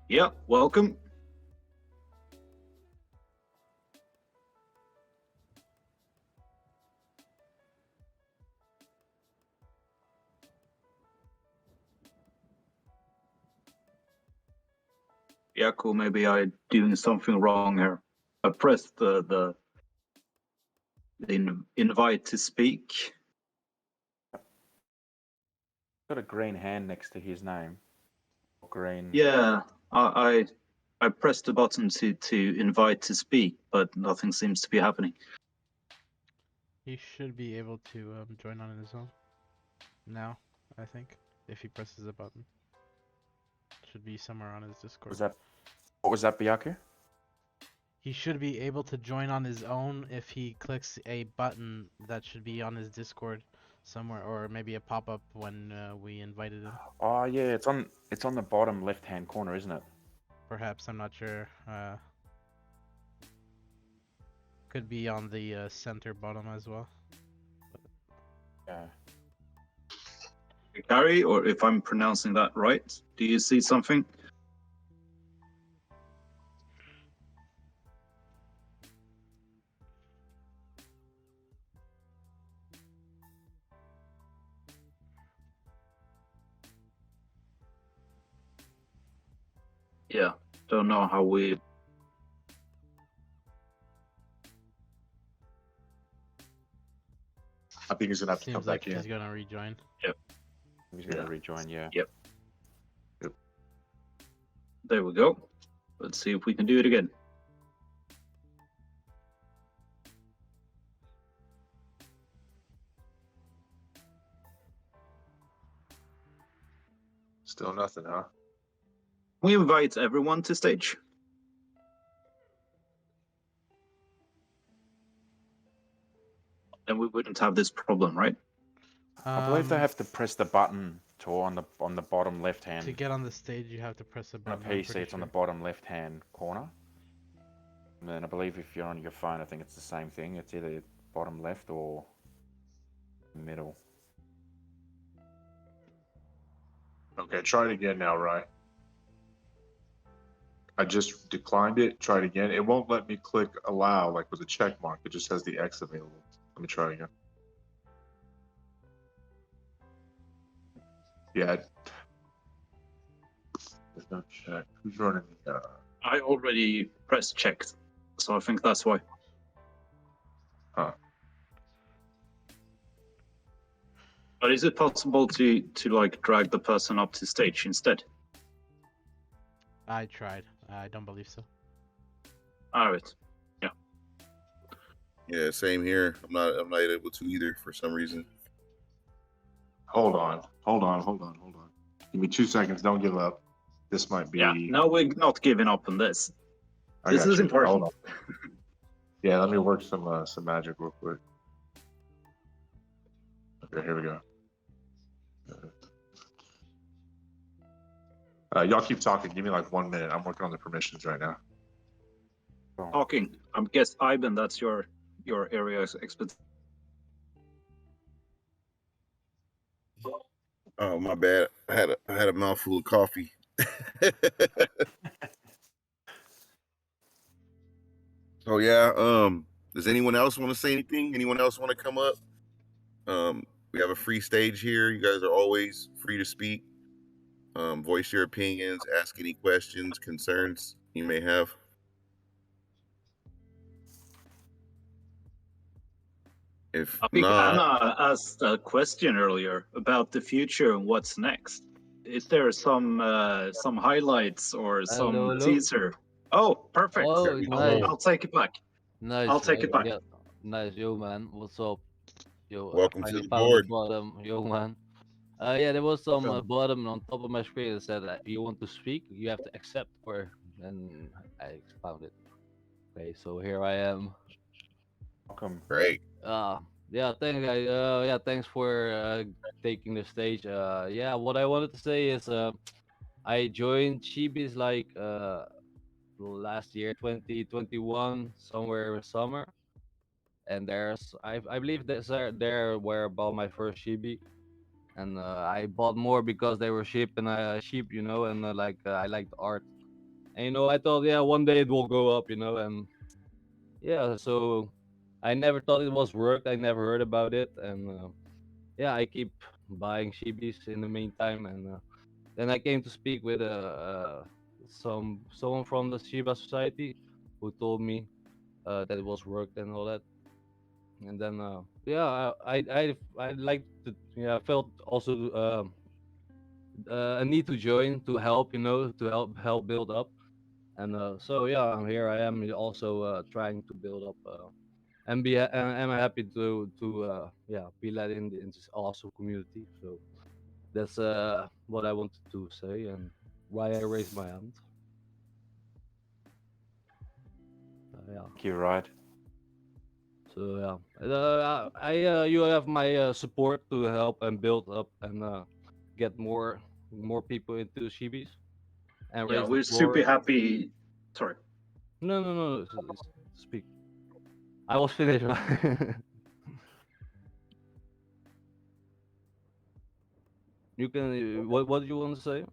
Yeah, welcome. Yeah, cool. Maybe I'm doing something wrong here. I pressed the invite to speak. Got a green hand next to his name. Green. Yeah, I pressed the button to invite to speak, but nothing seems to be happening. He should be able to join on his own now, I think, if he presses the button. Should be somewhere on his Discord. What was that, Byaku? He should be able to join on his own if he clicks a button that should be on his Discord somewhere, or maybe a pop-up when we invited him. Oh yeah, it's on the bottom left-hand corner, isn't it? Perhaps, I'm not sure. Could be on the center bottom as well. Yeah. Gary, or if I'm pronouncing that right, do you see something? Yeah, don't know how we... I think he's gonna have to come Seems like back in. he's gonna rejoin. Yep. He's gonna rejoin, yeah. Yep. There we go. Let's see if we can do it again. Still nothing, huh? We invite everyone to stage. Then we wouldn't have this problem, right? I believe they have to press the button on the bottom left hand. To get on the stage, you have to press a On a button. I'm PC, pretty it's on the sure. bottom left-hand corner. And then I believe if you're on your phone, I think it's the same thing. It's either bottom left or middle. Okay, try it again now, Rye. I just declined it. Try it again. It won't let me click allow, like with a check mark. It just has the X available. Let me try again. Yeah. There's no check. Who's running the... I already pressed checked, so I think that's why. Huh. But is it possible to like drag the person up to stage instead? I tried. I don't believe so. All right. Yeah, same here. I'm not able to either for some reason. Hold on. Give me 2 seconds. Don't give up. This might be. Yeah. No, we're not giving up on this. I This got is you. important. Hold on. Yeah, let me work some magic real quick. Okay, here we go. Y'all keep talking. Give me like 1 minute. I'm working on the permissions right now. Talking. I guess Ivan, that's your area of expertise. Oh, my bad. I had a mouthful of coffee. So yeah, does anyone else want to say anything? Anyone else want to come up? We have a free stage here. You guys are always free to speak. Voice your opinions, ask any questions, concerns you may have. If I think not, Anna asked a question earlier about the future and what's next. Is there some highlights or some Hello. teaser? Oh, perfect. Oh, nice. I'll take it back. Nice. I'll take it back. Yeah, nice. Yo, man. What's up? Yo, welcome to finally the found the board. bottom. Yo, man. Yeah, there was some Welcome. bottom on top of my screen that said that if you want to speak, you have to accept. Or and I found it. Okay, so here I am. Welcome. Great. Yeah, thanks, guys. Yeah, thanks for taking the stage. Yeah, what I wanted to say is, I joined Chibis like last year, 2021, somewhere in summer. And I believe there were about my first Shibi, and I bought more because they were cheap, you know, and I liked art, and I thought, yeah, one day it will go up, and yeah, so I never thought it was worked. I never heard about it, and yeah, I keep buying Shibis in the meantime, and then I came to speak with someone from the Shiba Society who told me that it was worked and all that. And then yeah, I like to, yeah, I felt also a need to join to help, to help build up. And so yeah, here I am also trying to build up, and I'm happy to yeah, be led in this awesome community. So that's what I wanted to say and why I raised my hand. Yeah. Thank you, right? So yeah, you have my support to help and build up and get more people into Shibis and Yeah, raise the we're super floor. happy. Sorry. No, speak. I was finished. You can. What do you want to say?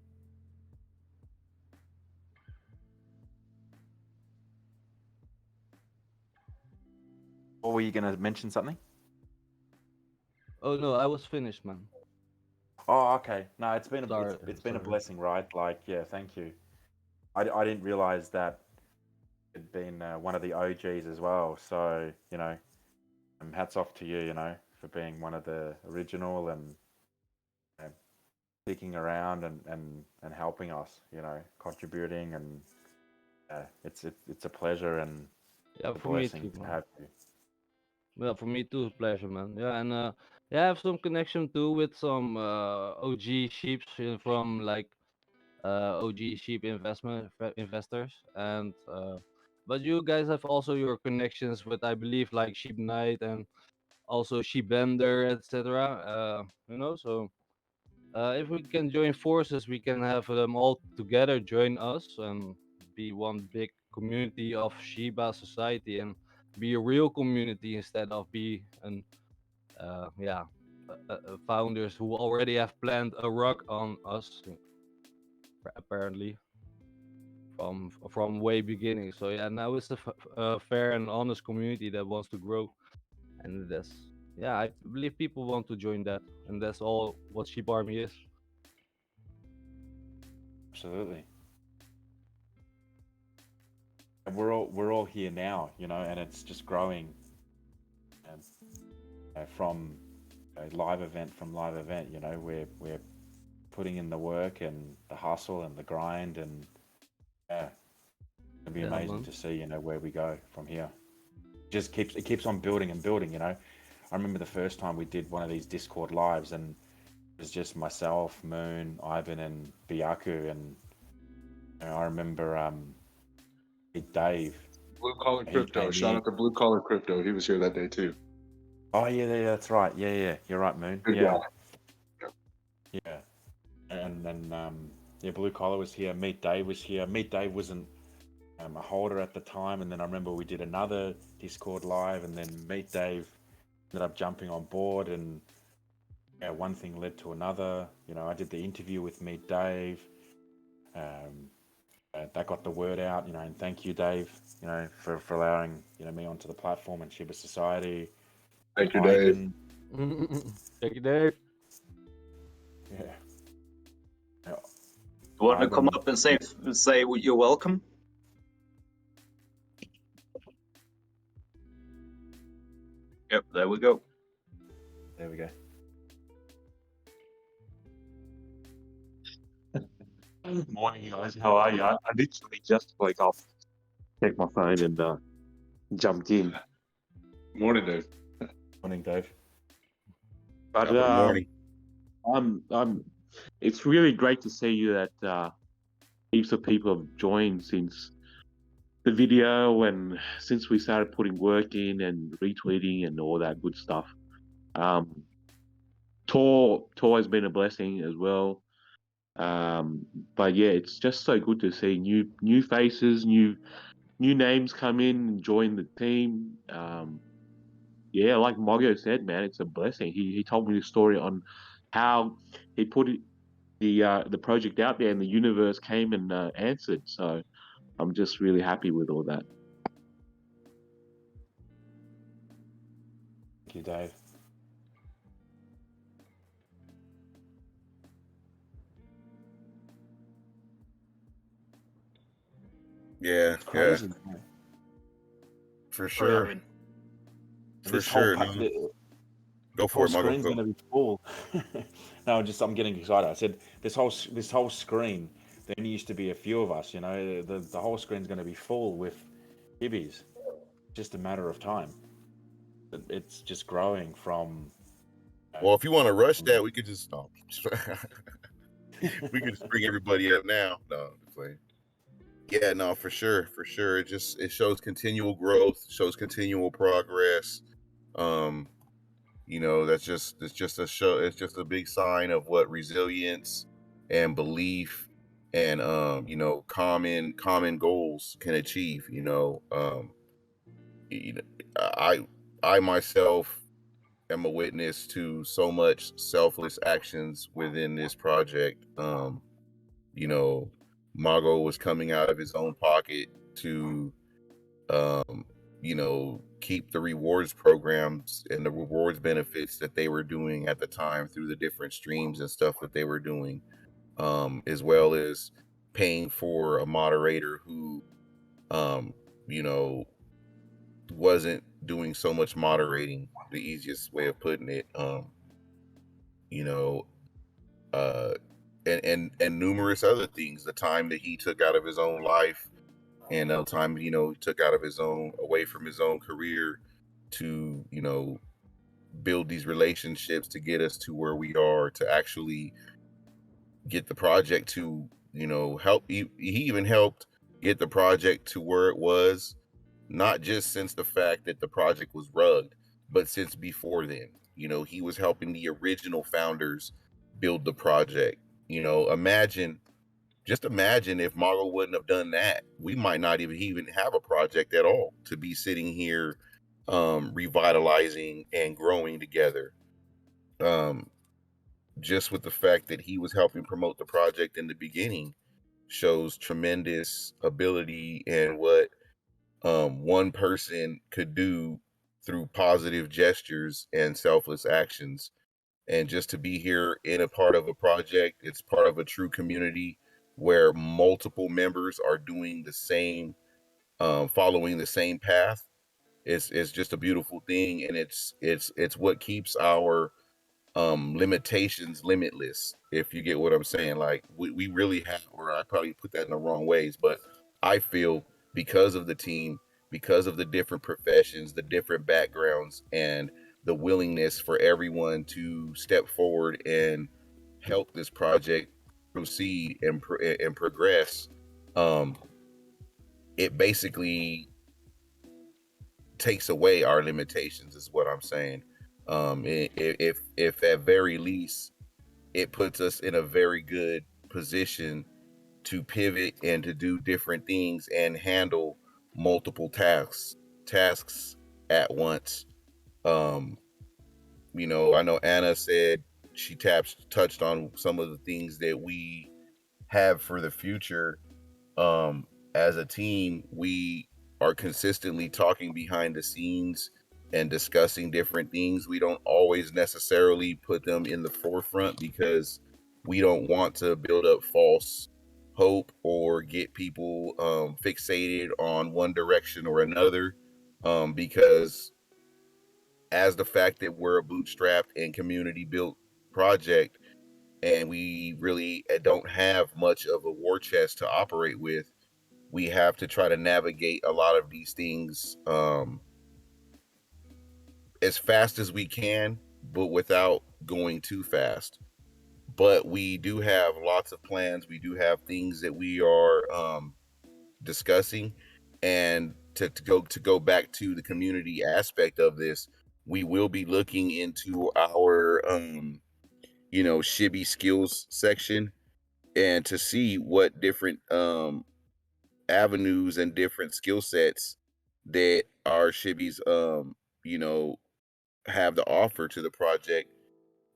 Or were you going to mention something? Oh no, I was finished, man. Oh, okay. No, it's been Sorry, it's been a sorry. blessing, right? Like, yeah, thank you. I didn't realize that it'd been one of the OGs as well. So, hats off to you, for being one of the original and sticking around and helping us, contributing, and it's a pleasure and Yeah, a for me blessing too, to man. have you. Yeah, for me too, pleasure, man. Yeah, and yeah, I have some connection too with some OG sheeps from like OG sheep investors, and but you guys have also your connections with, I believe, like Sheep Knight and also Sheep Bender, etc. So if we can join forces, we can have them all together join us and be one big community of Shiba society and be a real community instead of be an yeah, founders who already have planned a rock on us, apparently from way beginning. So yeah, now it's a fair and honest community that wants to grow, and that's, yeah, I believe people want to join that, and that's all what Sheep Army is. Absolutely. And we're all here now, and it's just growing, and from live event we're putting in the work and the hustle and the grind, and yeah, It'd be Yeah, amazing man. to see, where we go from here. It keeps on building and building. I remember the first time we did one of these Discord lives, and it was just myself, Moon, Ivan, and Biaku, and I remember Dave. Blue Collar He Crypto. came Shout in. out to Blue Collar Crypto. He was here that day too. Oh yeah, that's right. Yeah, you're right, Moon. Good Yeah, guy. yeah, and then yeah, Blue Collar was here. Meet Dave was here. Meet Dave wasn't a holder at the time, and then I remember we did another Discord live, and then Meet Dave ended up jumping on board, and yeah, one thing led to another. I did the interview with Meet Dave. That got the word out, and thank you, Dave, for allowing me onto the platform and Shiba Society. Thank you, Dave. Ivan, Thank you, Dave. yeah. You want to come Ivan, up and say you're welcome? Yep, there we go. there we go. Morning, guys. How are you? I literally just woke up, checked my phone, and jumped in. Morning, Dave. Morning, Dave. But Good morning. it's really great to see you that heaps of people have joined since the video and since we started putting work in and retweeting and all that good stuff. Tour has been a blessing as well. But yeah, it's just so good to see new faces, new names come in and join the team. Yeah, like Mogo said, man, it's a blessing. He told me the story on how he put the project out there and the universe came and answered. So I'm just really happy with all that. Thank you, Dave. Yeah, It's crazy. yeah, Man. for Sorry, sure. Ivan. For This sure. whole No. Go whole for it, Margo. screen's Go. going to be full. No, I'm getting excited. I said this whole screen. There only used to be a few of us. The whole screen's going to be full with hibbies. Just a matter of time. It's just growing from. Well, if you want to rush that, we could just stop. We could just bring everybody up now. No, just playing. Yeah, no, for sure. It shows continual growth, shows continual progress. It's just a show. It's just a big sign of what resilience and belief and common goals can achieve. I myself am a witness to so much selfless actions within this project. Mago was coming out of his own pocket to keep the rewards programs and the rewards benefits that they were doing at the time through the different streams and stuff that they were doing, as well as paying for a moderator who, wasn't doing so much moderating, the easiest way of putting it, you know, and numerous other things, the time that he took out of his own life and the time he took out of his own, away from his own career to build these relationships to get us to where we are, to actually get the project to help. He even helped get the project to where it was, not just since the fact that the project was rugged, but since before then. He was helping the original founders build the project. Just imagine if Margo wouldn't have done that, we might not even have a project at all to be sitting here revitalizing and growing together. Just with the fact that he was helping promote the project in the beginning shows tremendous ability and what one person could do through positive gestures and selfless actions. And just to be here in a part of a project, it's part of a true community where multiple members are doing the same, following the same path. It's just a beautiful thing, and it's what keeps our limitations limitless, if you get what I'm saying. Like we really have, or I probably put that in the wrong ways, but I feel because of the team, because of the different professions, the different backgrounds, and the willingness for everyone to step forward and help this project proceed and progress. Um, it basically takes away our limitations, is what I'm saying. If at very least it puts us in a very good position to pivot and to do different things and handle multiple tasks at once. um I know Anna said she touched on some of the things that we have for the future. um as a team, we are consistently talking behind the scenes and discussing different things. We don't always necessarily put them in the forefront because we don't want to build up false hope or get people fixated on one direction or another, because as the fact that we're a bootstrapped and community built project, and we really don't have much of a war chest to operate with, we have to try to navigate a lot of these things as fast as we can, but without going too fast. But we do have lots of plans. We do have things that we are discussing, and to go back to the community aspect of this, we will be looking into our Shibby skills section, and to see what different avenues and different skill sets that our Shibbies you know have to offer to the project.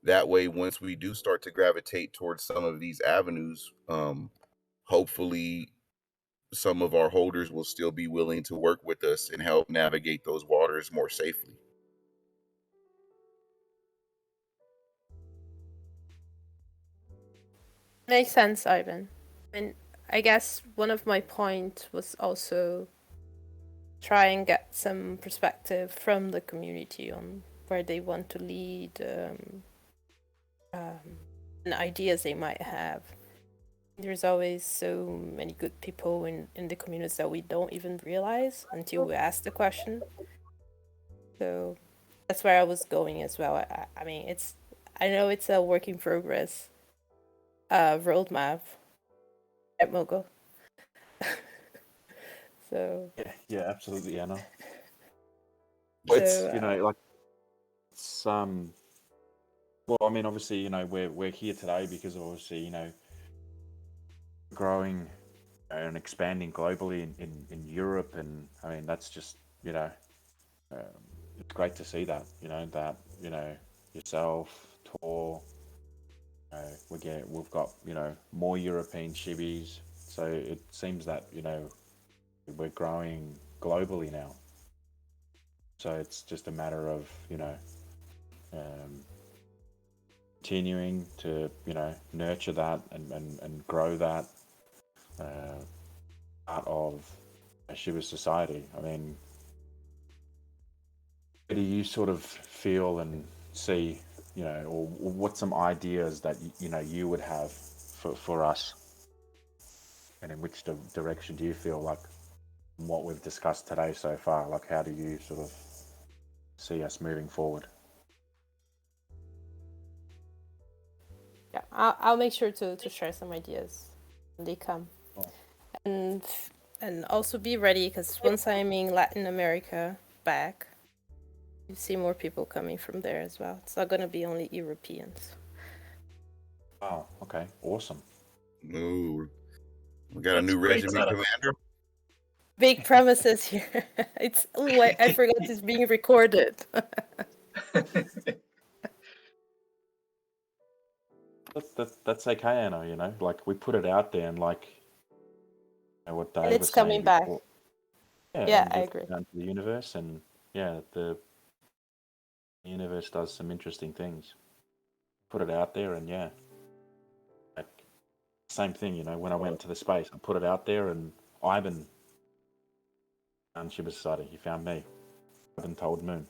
That way, once we do start to gravitate towards some of these avenues, hopefully some of our holders will still be willing to work with us and help navigate those waters more safely. Makes sense, Ivan. And I guess one of my points was also try and get some perspective from the community on where they want to lead, and ideas they might have. There's always so many good people in the communities that we don't even realize until we ask the question. So that's where I was going as well. I mean, I know it's a work in progress roadmap at Mogul. So Yeah, absolutely, Anna. So, It's like it's well, I mean, obviously, we're here today because of obviously, growing and expanding globally in Europe, and I mean that's just it's great to see that that yourself, Tor, we've got more European shibis, so it seems that we're growing globally now. So it's just a matter of um, continuing to nurture that and grow that part of a Shiva society. I mean, where do you sort of feel and see, or what's some ideas that you would have for us, and in which direction do you feel like what we've discussed today so far? Like, how do you sort of see us moving forward? yeah, I'll make sure to share some ideas when they come, and also be ready because once I'm in Latin America back, you see more people coming from there as well. It's not gonna be only Europeans. Oh, okay, awesome. Ooh, we got a That's new great regiment setup. commander. Big promises here. It's I forgot it's being recorded. That's okay, Anna. Like, we put it out there, and like what And Dave it's was saying coming back. before. Yeah, And I just agree. down to the universe, and the universe does some interesting things. Put it out there, and like, same thing. When I went to the space, I put it out there, and Ivan found Shiba Society. He found me. Ivan told Moon.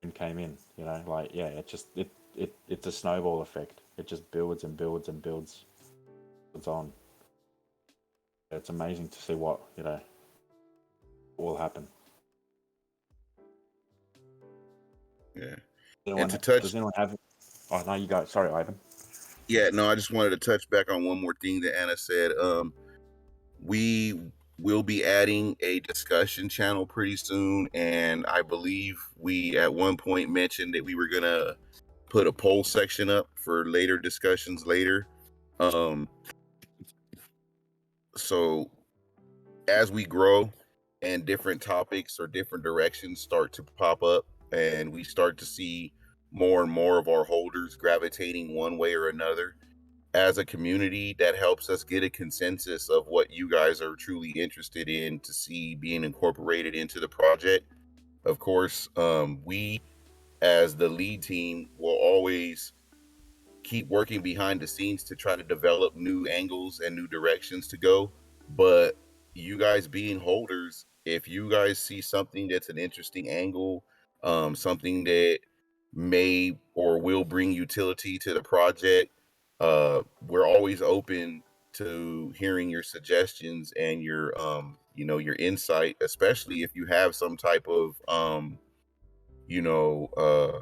Moon came in. It's a snowball effect. It just builds and builds and builds. It's on. It's amazing to see what all happen. Yeah. Does anyone have? Oh no, you go. Sorry, Ivan. Yeah, no, I just wanted to touch back on one more thing that Anna said. We will be adding a discussion channel pretty soon, and I believe we at one point mentioned that we were gonna put a poll section up for later discussions later. So as we grow and different topics or different directions start to pop up, and we start to see more and more of our holders gravitating one way or another, as a community, that helps us get a consensus of what you guys are truly interested in to see being incorporated into the project. Of course, we as the lead team will always keep working behind the scenes to try to develop new angles and new directions to go. But you guys being holders, if you guys see something that's an interesting angle, something that may or will bring utility to the project, we're always open to hearing your suggestions and your your insight, especially if you have some type of you know uh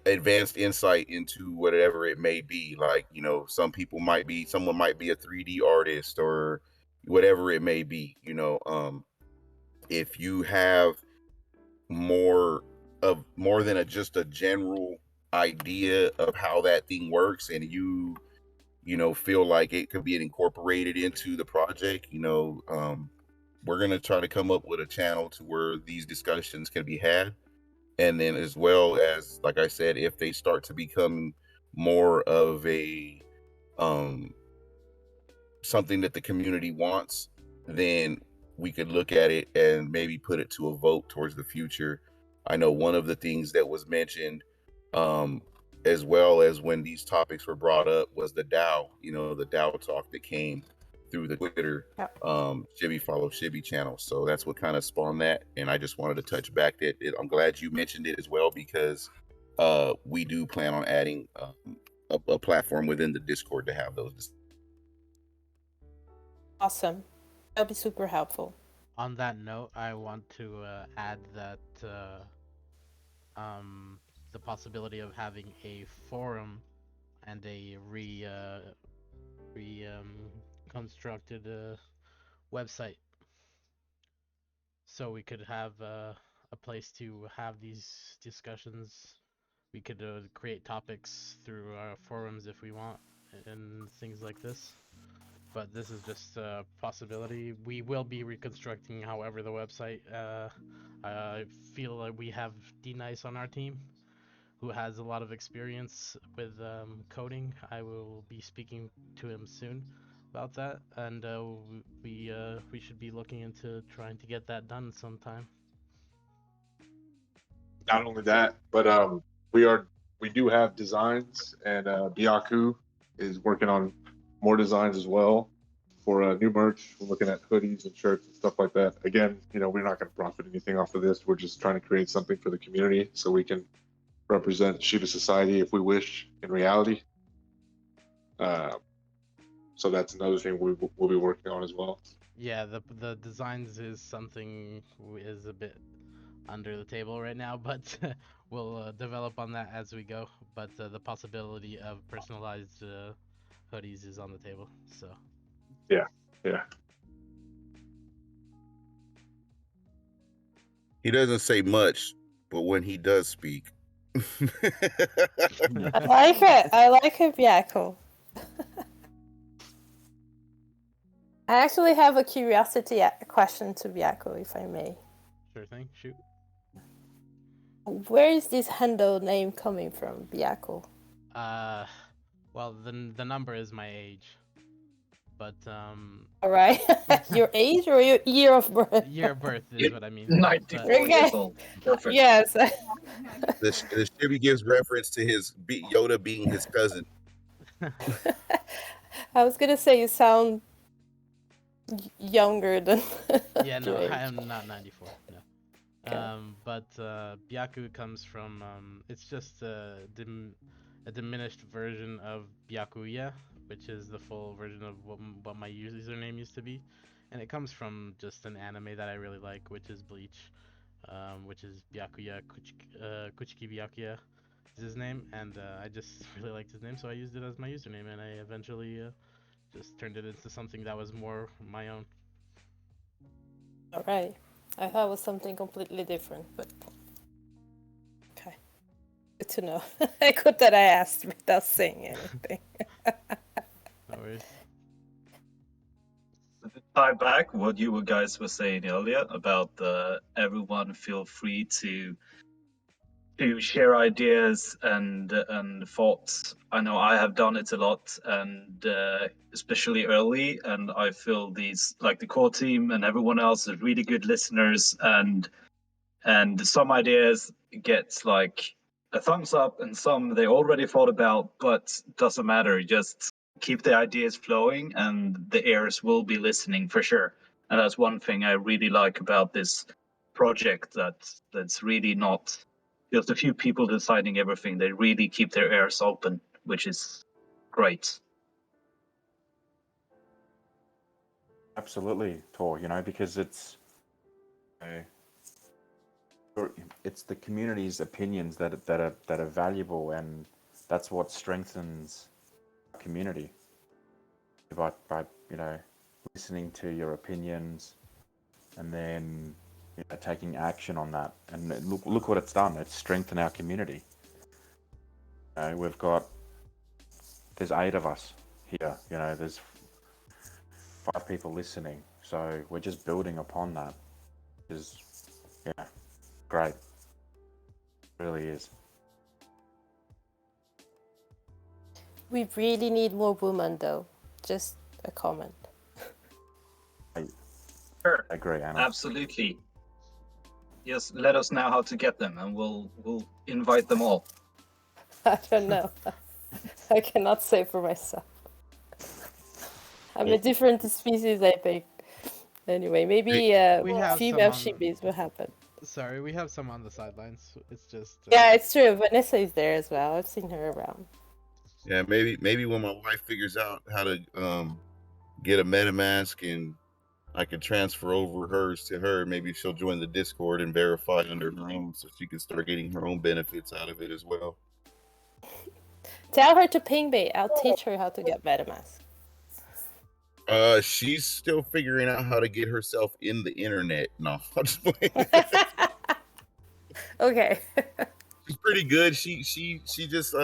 advanced insight into whatever it may be. Like, someone might be a 3D artist or whatever it may be. If you have more than just a general idea of how that thing works, and you feel like it could be incorporated into the project, we're going to try to come up with a channel to where these discussions can be had. And then, as well as, like I said, if they start to become more of a something that the community wants, then we could look at it and maybe put it to a vote towards the future. I know one of the things that was mentioned, as well as when these topics were brought up, was the DAO, the DAO talk that came through the Twitter Shibby Follow Shibby channel. So that's what kind of spawned that. And I just wanted to touch back that I'm glad you mentioned it as well, because we do plan on adding a platform within the Discord to have those. Awesome. That'll be super helpful. On that note, I want to add that the possibility of having a forum and a constructed website, so we could have a place to have these discussions. We could create topics through our forums if we want, and things like this. But this is just a possibility. We will be reconstructing, however, the website. I feel like we have D-Nice on our team, who has a lot of experience with coding. I will be speaking to him soon about that, and we should be looking into trying to get that done sometime. Not only that, but we do have designs, and Biaku is working on more designs as well for new merch. We're looking at hoodies and shirts and stuff like that. Again, we're not going to profit anything off of this. We're just trying to create something for the community so we can represent Shiba society if we wish in reality. So that's another thing we'll be working on as well. Yeah, the designs is something is a bit under the table right now, but we'll develop on that as we go. But the possibility of personalized hoodies is on the table. So yeah. He doesn't say much, but when he does speak, I like it. I like it, Biako. I actually have a curiosity question to Biako, if I may. Sure thing. Shoot. Where is this handle name coming from, Biako? Well, the number is my age, but All right, your age or your year of birth? Year of birth is what I mean. 94 years old. Perfect. Yes. the Shibby gives reference to his Yoda being his cousin. I was gonna say you sound younger than. Yeah, no, I am not 94. No. Okay. But Byaku comes from it's just a diminished version of Byakuya, which is the full version of what my username used to be. and it comes from just an anime that I really like, which is Bleach, which is Kuchiki Byakuya is his name, and I just really liked his name, so I used it as my username, and I eventually just turned it into something that was more my own. All right. I thought it was something completely different, but okay. Good to know. Good that I asked without saying anything. No worries. To tie back what you guys were saying earlier about everyone feel free to share ideas and thoughts. I know I have done it a lot, and especially early. And I feel these, like the core team and everyone else, are really good listeners, and some ideas get like a thumbs up, and some they already thought about, but doesn't matter. Just keep the ideas flowing, and the ears will be listening for sure. And that's one thing I really like about this project. That's really not just a few people deciding everything. They really keep their ears open, which is great. Absolutely, Tor. Because it's the community's opinions that are valuable, and that's what strengthens our community. By listening to your opinions, and then taking action on that. And look what it's done. It's strengthened our community. There's 8 of us here. There's 5 people listening. So we're just building upon that. Great. It really is. We really need more women, though. Just a comment. Sure. I agree, Anna. Absolutely. Yes, let us know how to get them, and we'll invite them all. I don't know. I cannot say for myself. I'm a different species, I think. Anyway, maybe We have female some on- shibis will happen. Sorry, we have some on the sidelines. It's just Yeah, it's true. Vanessa is there as well. I've seen her around. Yeah, maybe when my wife figures out how to get a MetaMask and I can transfer over hers to her, maybe she'll join the Discord and verify under her own, so she can start getting her own benefits out of it as well. Tell her to ping me. I'll teach her how to get MetaMask. She's still figuring out how to get herself in the internet. No, I'm just playing. Okay. She's pretty good. She just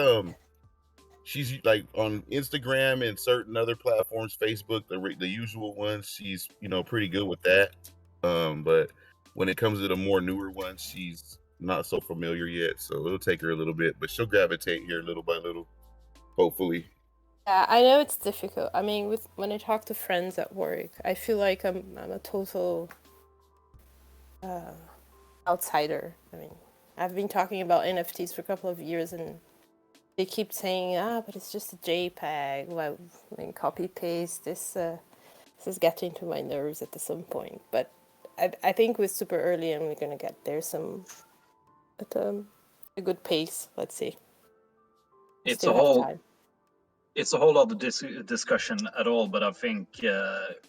she's like on Instagram and certain other platforms, Facebook, the usual ones. She's pretty good with that. But when it comes to the more newer ones, she's not so familiar yet. So it'll take her a little bit, but she'll gravitate here little by little, hopefully. Yeah, I know it's difficult. I mean, when I talk to friends at work, I feel like I'm a total outsider. I mean, I've been talking about NFTs for a couple of years, and they keep saying, but it's just a JPEG. Well, I mean, copy paste. This is getting to my nerves at some point. But I think we're super early, and we're gonna get there at a good pace. Let's see. It's Still a have whole time. it's a whole other discussion at all, but I think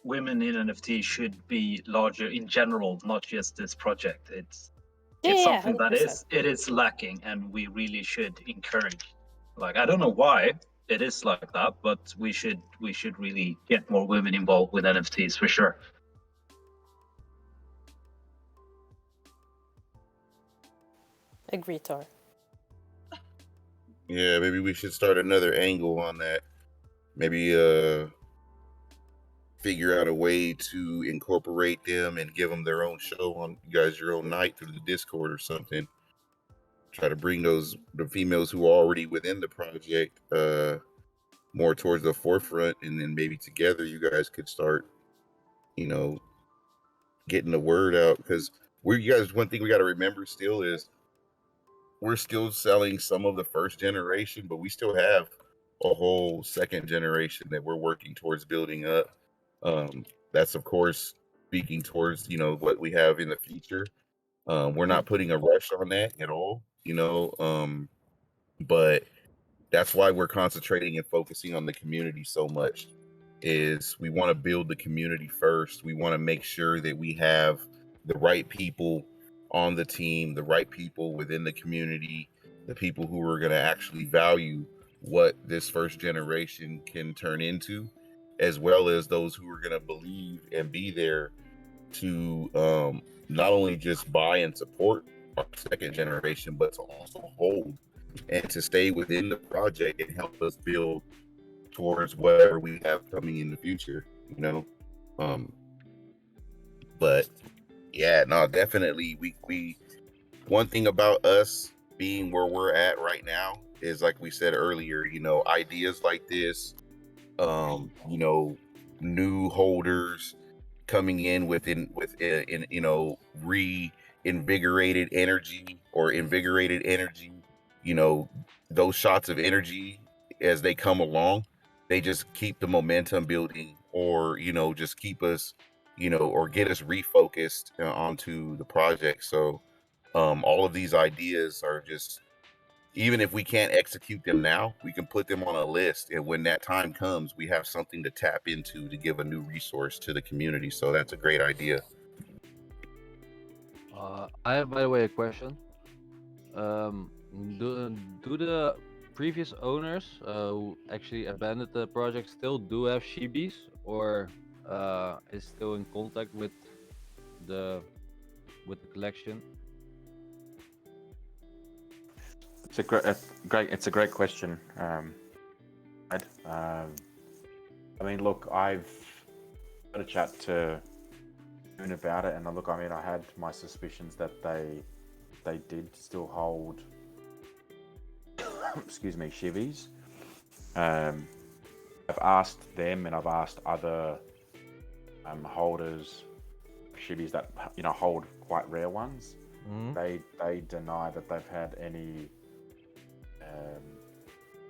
women in NFT should be larger in general, not just this project. It's something that 100%. is lacking, and we really should encourage. Like, I don't know why it is like that, but we should really get more women involved with NFTs for sure. Agree, Tor. Yeah, maybe we should start another angle on that. Maybe figure out a way to incorporate them and give them their own show on your own night through the Discord or something. Try to bring the females who are already within the project more towards the forefront, and then maybe together you guys could start getting the word out, because one thing we got to remember still is we're still selling some of the first generation, but we still have a whole second generation that we're working towards building up. That's of course speaking towards what we have in the future. We're not putting a rush on that at all, but that's why we're concentrating and focusing on the community so much, is we want to build the community first. We want to make sure that we have the right people on the team, the right people within the community, the people who are going to actually value what this first generation can turn into, as well as those who are going to believe and be there to not only just buy and support our second generation, but to also hold and to stay within the project and help us build towards whatever we have coming in the future, you know. Um, but yeah, no, definitely we one thing about us being where we're at right now is, like we said earlier, you know, ideas like this, you know, new holders coming in in you know, reinvigorated energy or invigorated energy, you know, those shots of energy as they come along, they just keep the momentum building, or you know, just keep us, you know, or get us refocused onto the project. So all of these ideas are just, even if we can't execute them now, we can put them on a list, and when that time comes, we have something to tap into to give a new resource to the community. So that's a great idea. I have, by the way, a question. Um, do the previous owners who actually abandoned the project still do have shibis, or is still in contact the with the collection? It's a great question. Ed. I mean, look, I've had a chat to Moon about it, and look, I mean, I had my suspicions that they did still hold, excuse me, shivvies. I've asked them, and I've asked other holders of shivvies that, you know, hold quite rare ones. Mhm. They deny that they've had any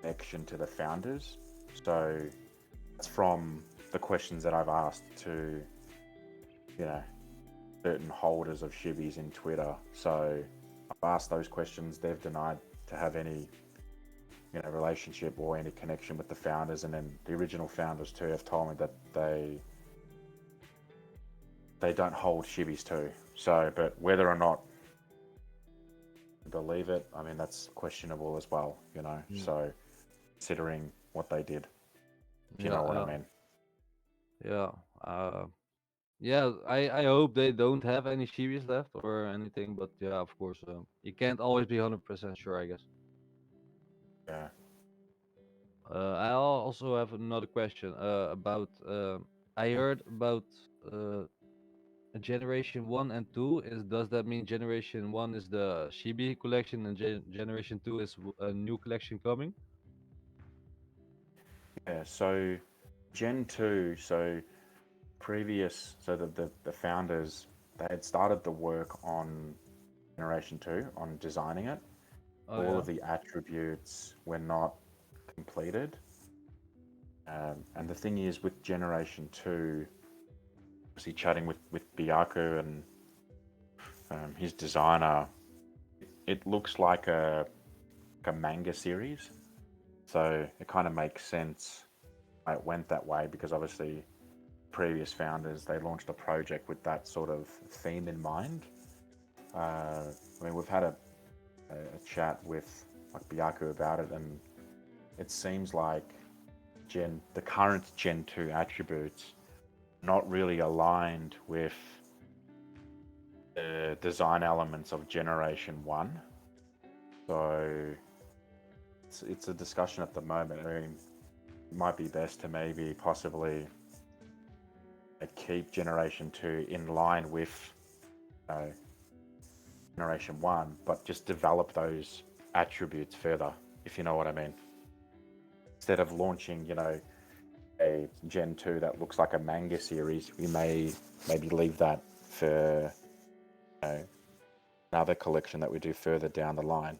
connection to the founders. So that's from the questions that I've asked to, you know, certain holders of shivvies in Twitter. So I've asked those questions. They've denied to have any, you know, relationship or any connection with the founders, and then the original founders too have told me that they don't hold shivvies too. So, but whether or not to believe it, I mean, that's questionable as well, you know. Mm. So considering what they did, if you Yeah, know what I mean. yeah. Yeah, I hope they don't have any shibis left or anything, but yeah, of course, you can't always be 100% sure, I guess. Yeah. I also have another question about. I heard about Generation 1 and 2. Does that mean Generation 1 is the Shibi collection and Generation 2 is a new collection coming? Yeah. So Gen 2, so previous, so the founders, they had started the work on Generation 2, on designing it. Oh All yeah. of the attributes were not completed. And the thing is, with Generation 2, obviously chatting with Byaku and his designer, it looks like a manga series. So it kind of makes sense why it went that way, because obviously previous founders, they launched a project with that sort of theme in mind. I mean, we've had a chat with like Byaku about it, and it seems like the current Gen 2 attributes not really aligned with the design elements of Generation 1. So it's a discussion at the moment. I mean, it might be best to maybe possibly keep Generation 2 in line with Generation 1, but just develop those attributes further, if you know what I mean. Instead of launching, you know, a Gen 2 that looks like a manga series, we may maybe leave that for, you know, another collection that we do further down the line.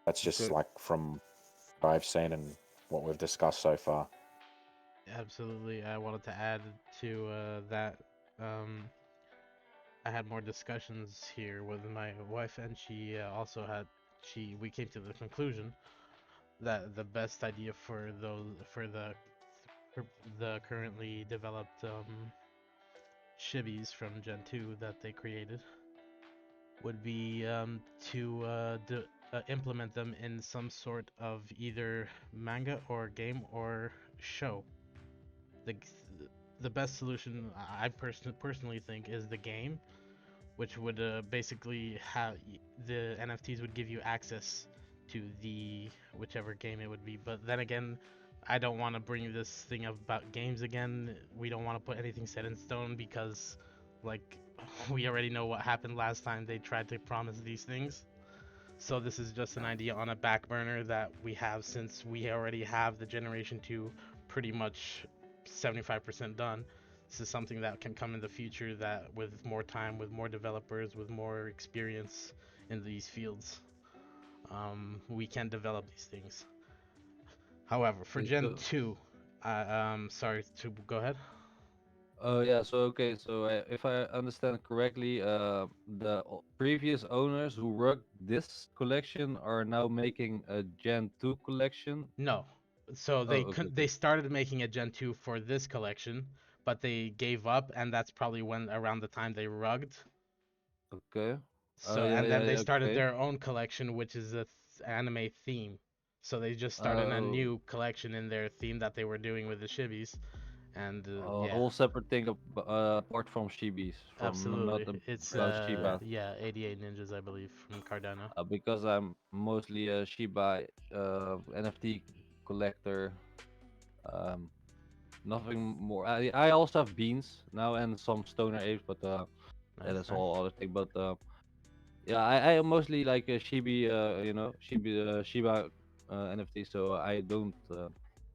That's just Okay. like from what I've seen and what we've discussed so far. Absolutely. I wanted to add to that. I had more discussions here with my wife, and she also had. We came to the conclusion that the best idea for the the currently developed shibis from Gen 2 that they created would be to implement them in some sort of either manga or game or show. The the best solution I personally think is the game, which would basically have the NFTs would give you access to the whichever game it would be. But then again, I don't want to bring this thing up about games again. We don't want to put anything set in stone because, like, we already know what happened last time they tried to promise these things. So this is just an idea on a back burner that we have since we already have the Generation 2 pretty much 75% done. This is something that can come in the future that with more time, with more developers, with more experience in these fields, we can develop these things. However, for Gen 2, sorry to go ahead. Oh yeah, so okay, so if I understand correctly, the previous owners who worked this collection are now making a Gen 2 collection. No. So Oh, okay, they started making a Gen 2 for this collection, but they gave up, and that's probably when around the time they rugged. okay. So Yeah, and then they yeah, started okay. their own collection, which is a anime theme. So they just started a Oh, new collection in their theme that they were doing with the shibis, and a yeah, whole separate thing apart from Shibis, from not absolutely. It's about Shiba. yeah, 88 ninjas, I believe, from Cardano. Because I'm mostly a Shiba NFT collector. Um, Nothing more. I also have beans now and some stoner apes, but Nice, that's nice. all other thing. But yeah, I am mostly like a Shibi, Shiba NFT. So I don't,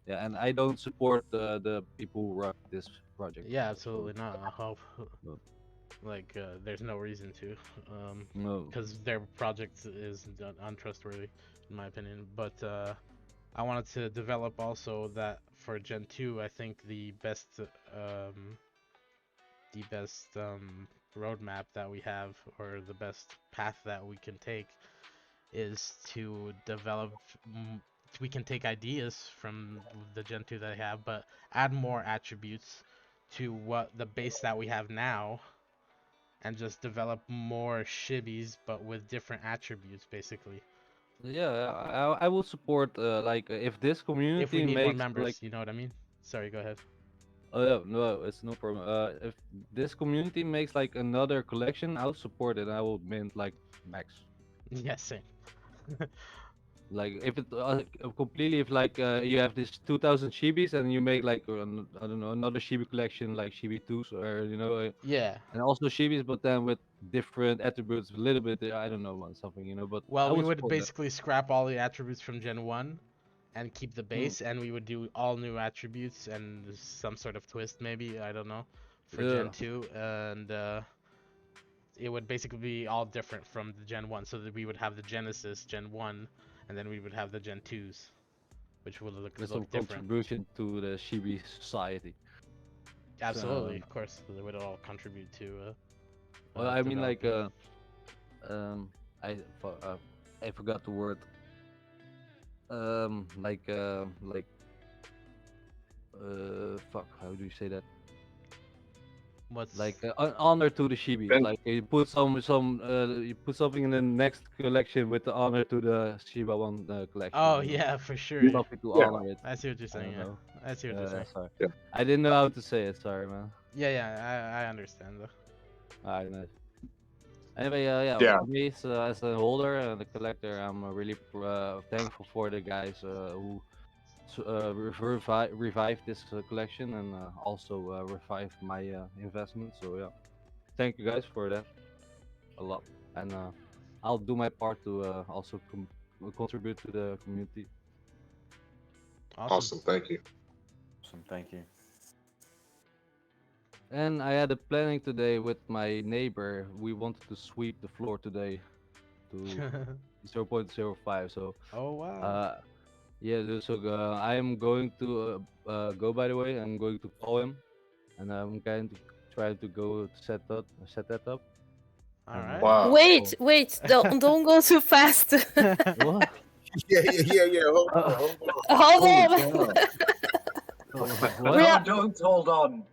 yeah, and I don't support the people who run this project. Yeah, So absolutely not. I hope no, like there's no reason to, no. because their project is untrustworthy, in my opinion. But I wanted to develop also that for Gen 2, I think the best roadmap that we have, or the best path that we can take, is to develop. We can take ideas from the Gen 2 that I have, but add more attributes to what the base that we have now, and just develop more shibis, but with different attributes, basically. Yeah, I will support like if this If we community need more makes like members, you know what I mean? Sorry, go ahead. oh yeah, no, it's no problem. If this community makes like another collection, I'll support it. I will mint like max. Yeah, same. Like if it completely, if like you have this 2,000 shibis and you make like I don't know, another shibi collection like shibi twos, or Yeah. and also shibis, but then with different attributes, a little bit I don't know something, but Well, I we would would support that. basically scrap all the attributes from Gen 1 and keep the Mm, base, and we would do all new attributes and some sort of twist, maybe, I don't know, for yeah, Gen 2. And it would basically be all different from the Gen 1, so that we would have the Genesis Gen 1, and then we would have the Gen 2s, which would with some look different. contribution to the shibi society. Absolutely, So, of course, they would all contribute to well, I mean like developing. um, I I forgot the word. Like fuck, how do you say that? What's Like honor to the shibis. Ben, Like you put something in the next collection with the honor to the Shiba One collection. Oh yeah, for sure. Something to yeah, honor it. I see what you're I saying. don't Yeah, know. I see what you're saying. Sorry, yeah. I didn't know how to say it. Sorry, man. Yeah, yeah, I understand though. Alright, nice. Anyway, yeah, Yeah. for me, as a holder and a collector, I'm really thankful for the guys who revived this collection and also revived my investment. So yeah, thank you guys for that a lot, and I'll do my part to also contribute to the community. Awesome. Thank you. Awesome, thank you. And I had a planning today with my neighbor. We wanted to sweep the floor today to 0.05. So Oh wow. yeah, so I am going to go. By the way, I'm going to call him, and I'm going to try to go set that up. All And, right. Wow. Wait, don't go too fast. What? Yeah. Hold on. Hold Holy on. cow. What? We are Don't hold on.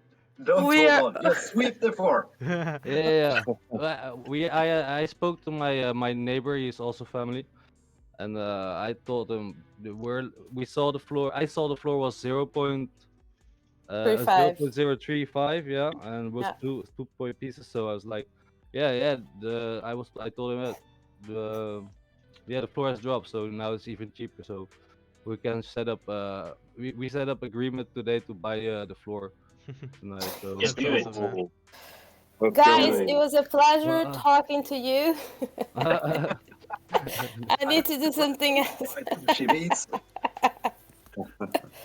Don't we hold are on. Just sweep the floor. Yeah. I spoke to my neighbor. He's also family, and I told him we saw the floor. I saw the floor was 3-5. 0.035, yeah, and it was Yeah. 2 point pieces. So I was like, yeah. I told him that the the floor has dropped, so now it's even cheaper. So we can set up we set up agreement today to buy the floor tonight. So Yeah, That's do it. awesome, man. Let's Guys, go. it was a pleasure Well, talking to you. uh, I need to do something else. She beats.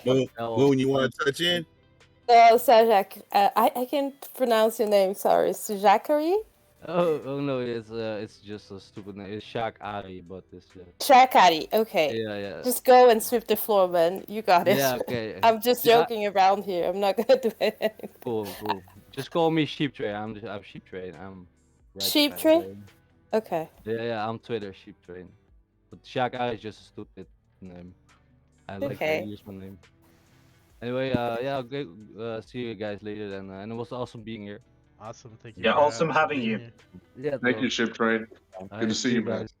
Moon, hell, Moon, you want to touch in? So, Sajak, I can't pronounce your name, sorry. Sajakari? oh no, it's just a stupid name. It's Shaq Ari, but it's Shakari, okay. yeah. Just go and sweep the floor, man. You got it. Yeah, okay. I'm just Yeah, joking around here. I'm not gonna do it. cool. Just call me Sheep Train. I'm Sheep Train. I'm right Sheep beside tray? Train. Okay. Yeah, I'm Twitter Sheep Train. But Shaq Ari is just a stupid name. I like to Okay. use my name. Anyway, yeah, okay. See you guys later then. And it was awesome being here. Awesome. Thank you Yeah, for awesome having being you. here. Yeah, Thank you, Ship Train. Good to see you, man. guys.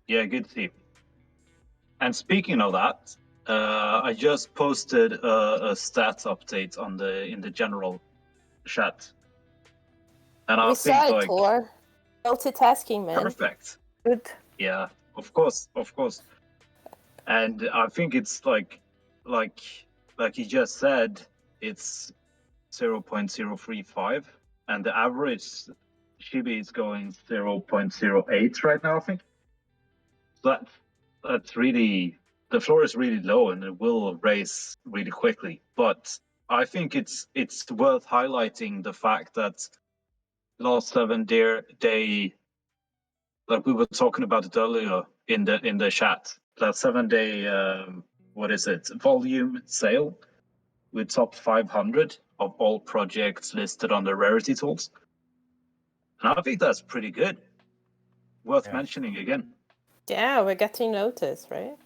Yeah, good to see you. And speaking of that, I just posted a stats update on in the general chat, and I We think saw it, like Tor. Multitasking, man. perfect. Good. Yeah, of course. And I think it's like you just said, it's 0.035, and the average Shibi is going 0.08 right now, I think. So that's really, the floor is really low and it will raise really quickly. But I think it's worth highlighting the fact that last 7 day, like we were talking about it earlier in the chat, that 7 day what is it, volume sale with top 500 of all projects listed on the rarity tools. And I think that's pretty good. Worth Yeah. mentioning again. Yeah, we're getting noticed, right?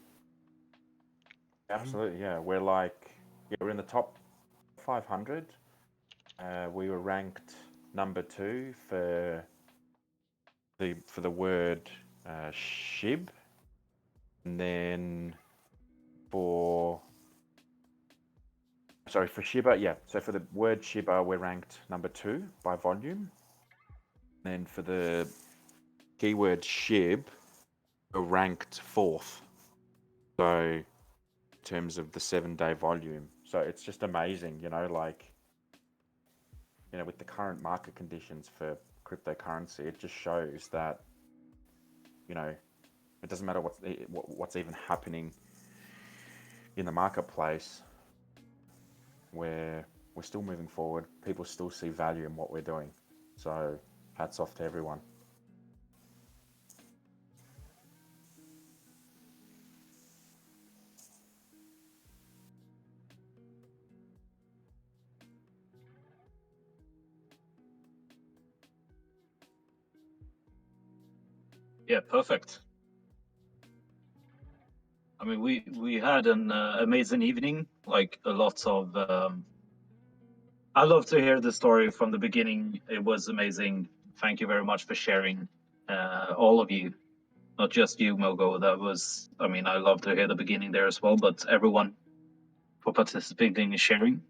Absolutely, yeah. We're in the top 500. We were ranked number 2 for the word SHIB, and then for Shiba, yeah. So for the word Shiba, we're ranked number 2 by volume. And then for the keyword SHIB, we're ranked 4th. So in terms of the 7-day volume, so it's just amazing, with the current market conditions for cryptocurrency, it just shows that, it doesn't matter what's even happening in the marketplace. We're still moving forward. People still see value in what we're doing. So hats off to everyone. Yeah, perfect. I mean, we had an amazing evening. Like a lot of. I love to hear the story from the beginning. It was amazing. Thank you very much for sharing, all of you, not just you, Mogo. That was. I mean, I love to hear the beginning there as well, but everyone for participating and sharing.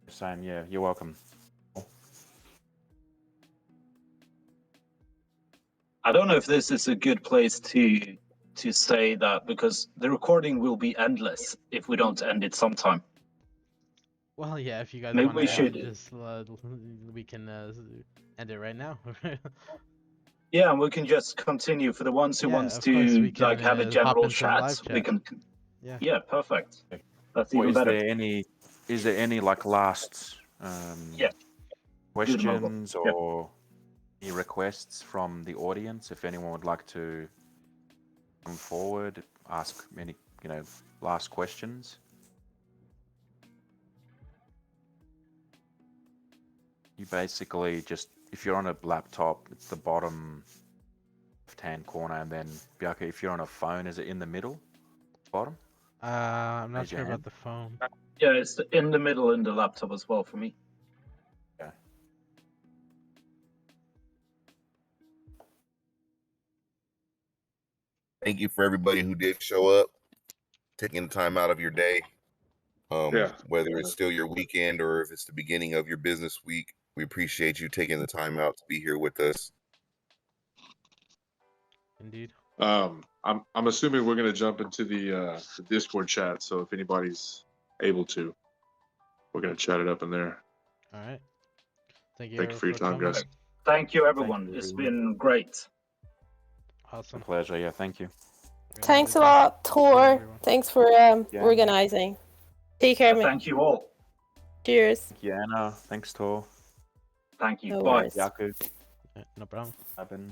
Same, yeah. You're welcome. I don't know if this is a good place to say that, because the recording will be endless if we don't end it sometime. Well, yeah, if you guys Maybe want to we end should. it, just we can end it right now. Yeah, and we can just continue for the ones who Yeah, wants of course, we to can have a hop general into the chat. live We chat. can. Yeah. Yeah, perfect. That's Or even is better. there any like last Yeah. Good, Mogo. questions Yeah. or any requests from the audience? If anyone would like to come forward, ask any last questions. You basically just, if you're on a laptop, it's the bottom left-hand corner, and then Bjarke, if you're on a phone, is it in the middle? Bottom? I'm not Raise your sure about hand. the phone. Yeah, it's in the middle in the laptop as well for me. Okay. Thank you for everybody who did show up, taking the time out of your day. Yeah. Whether it's still your weekend or if it's the beginning of your business week, we appreciate you taking the time out to be here with us. Indeed. I'm assuming we're gonna jump into the Discord chat. So if anybody's able to, we're gonna chat it up in there. All right. Thank you Thank you for your time, coming. guys. Thank you, everyone. you, It's everyone. been great. It's a Awesome. pleasure. Yeah, thank you. Thanks a Everyone. lot, Tor. everyone. Thanks for organizing. Take care, mate. Thank you all. Cheers. Thank you, Anna. Thanks, Tor. Thank you. No Bye. worries. Yaku. No problem. Abin.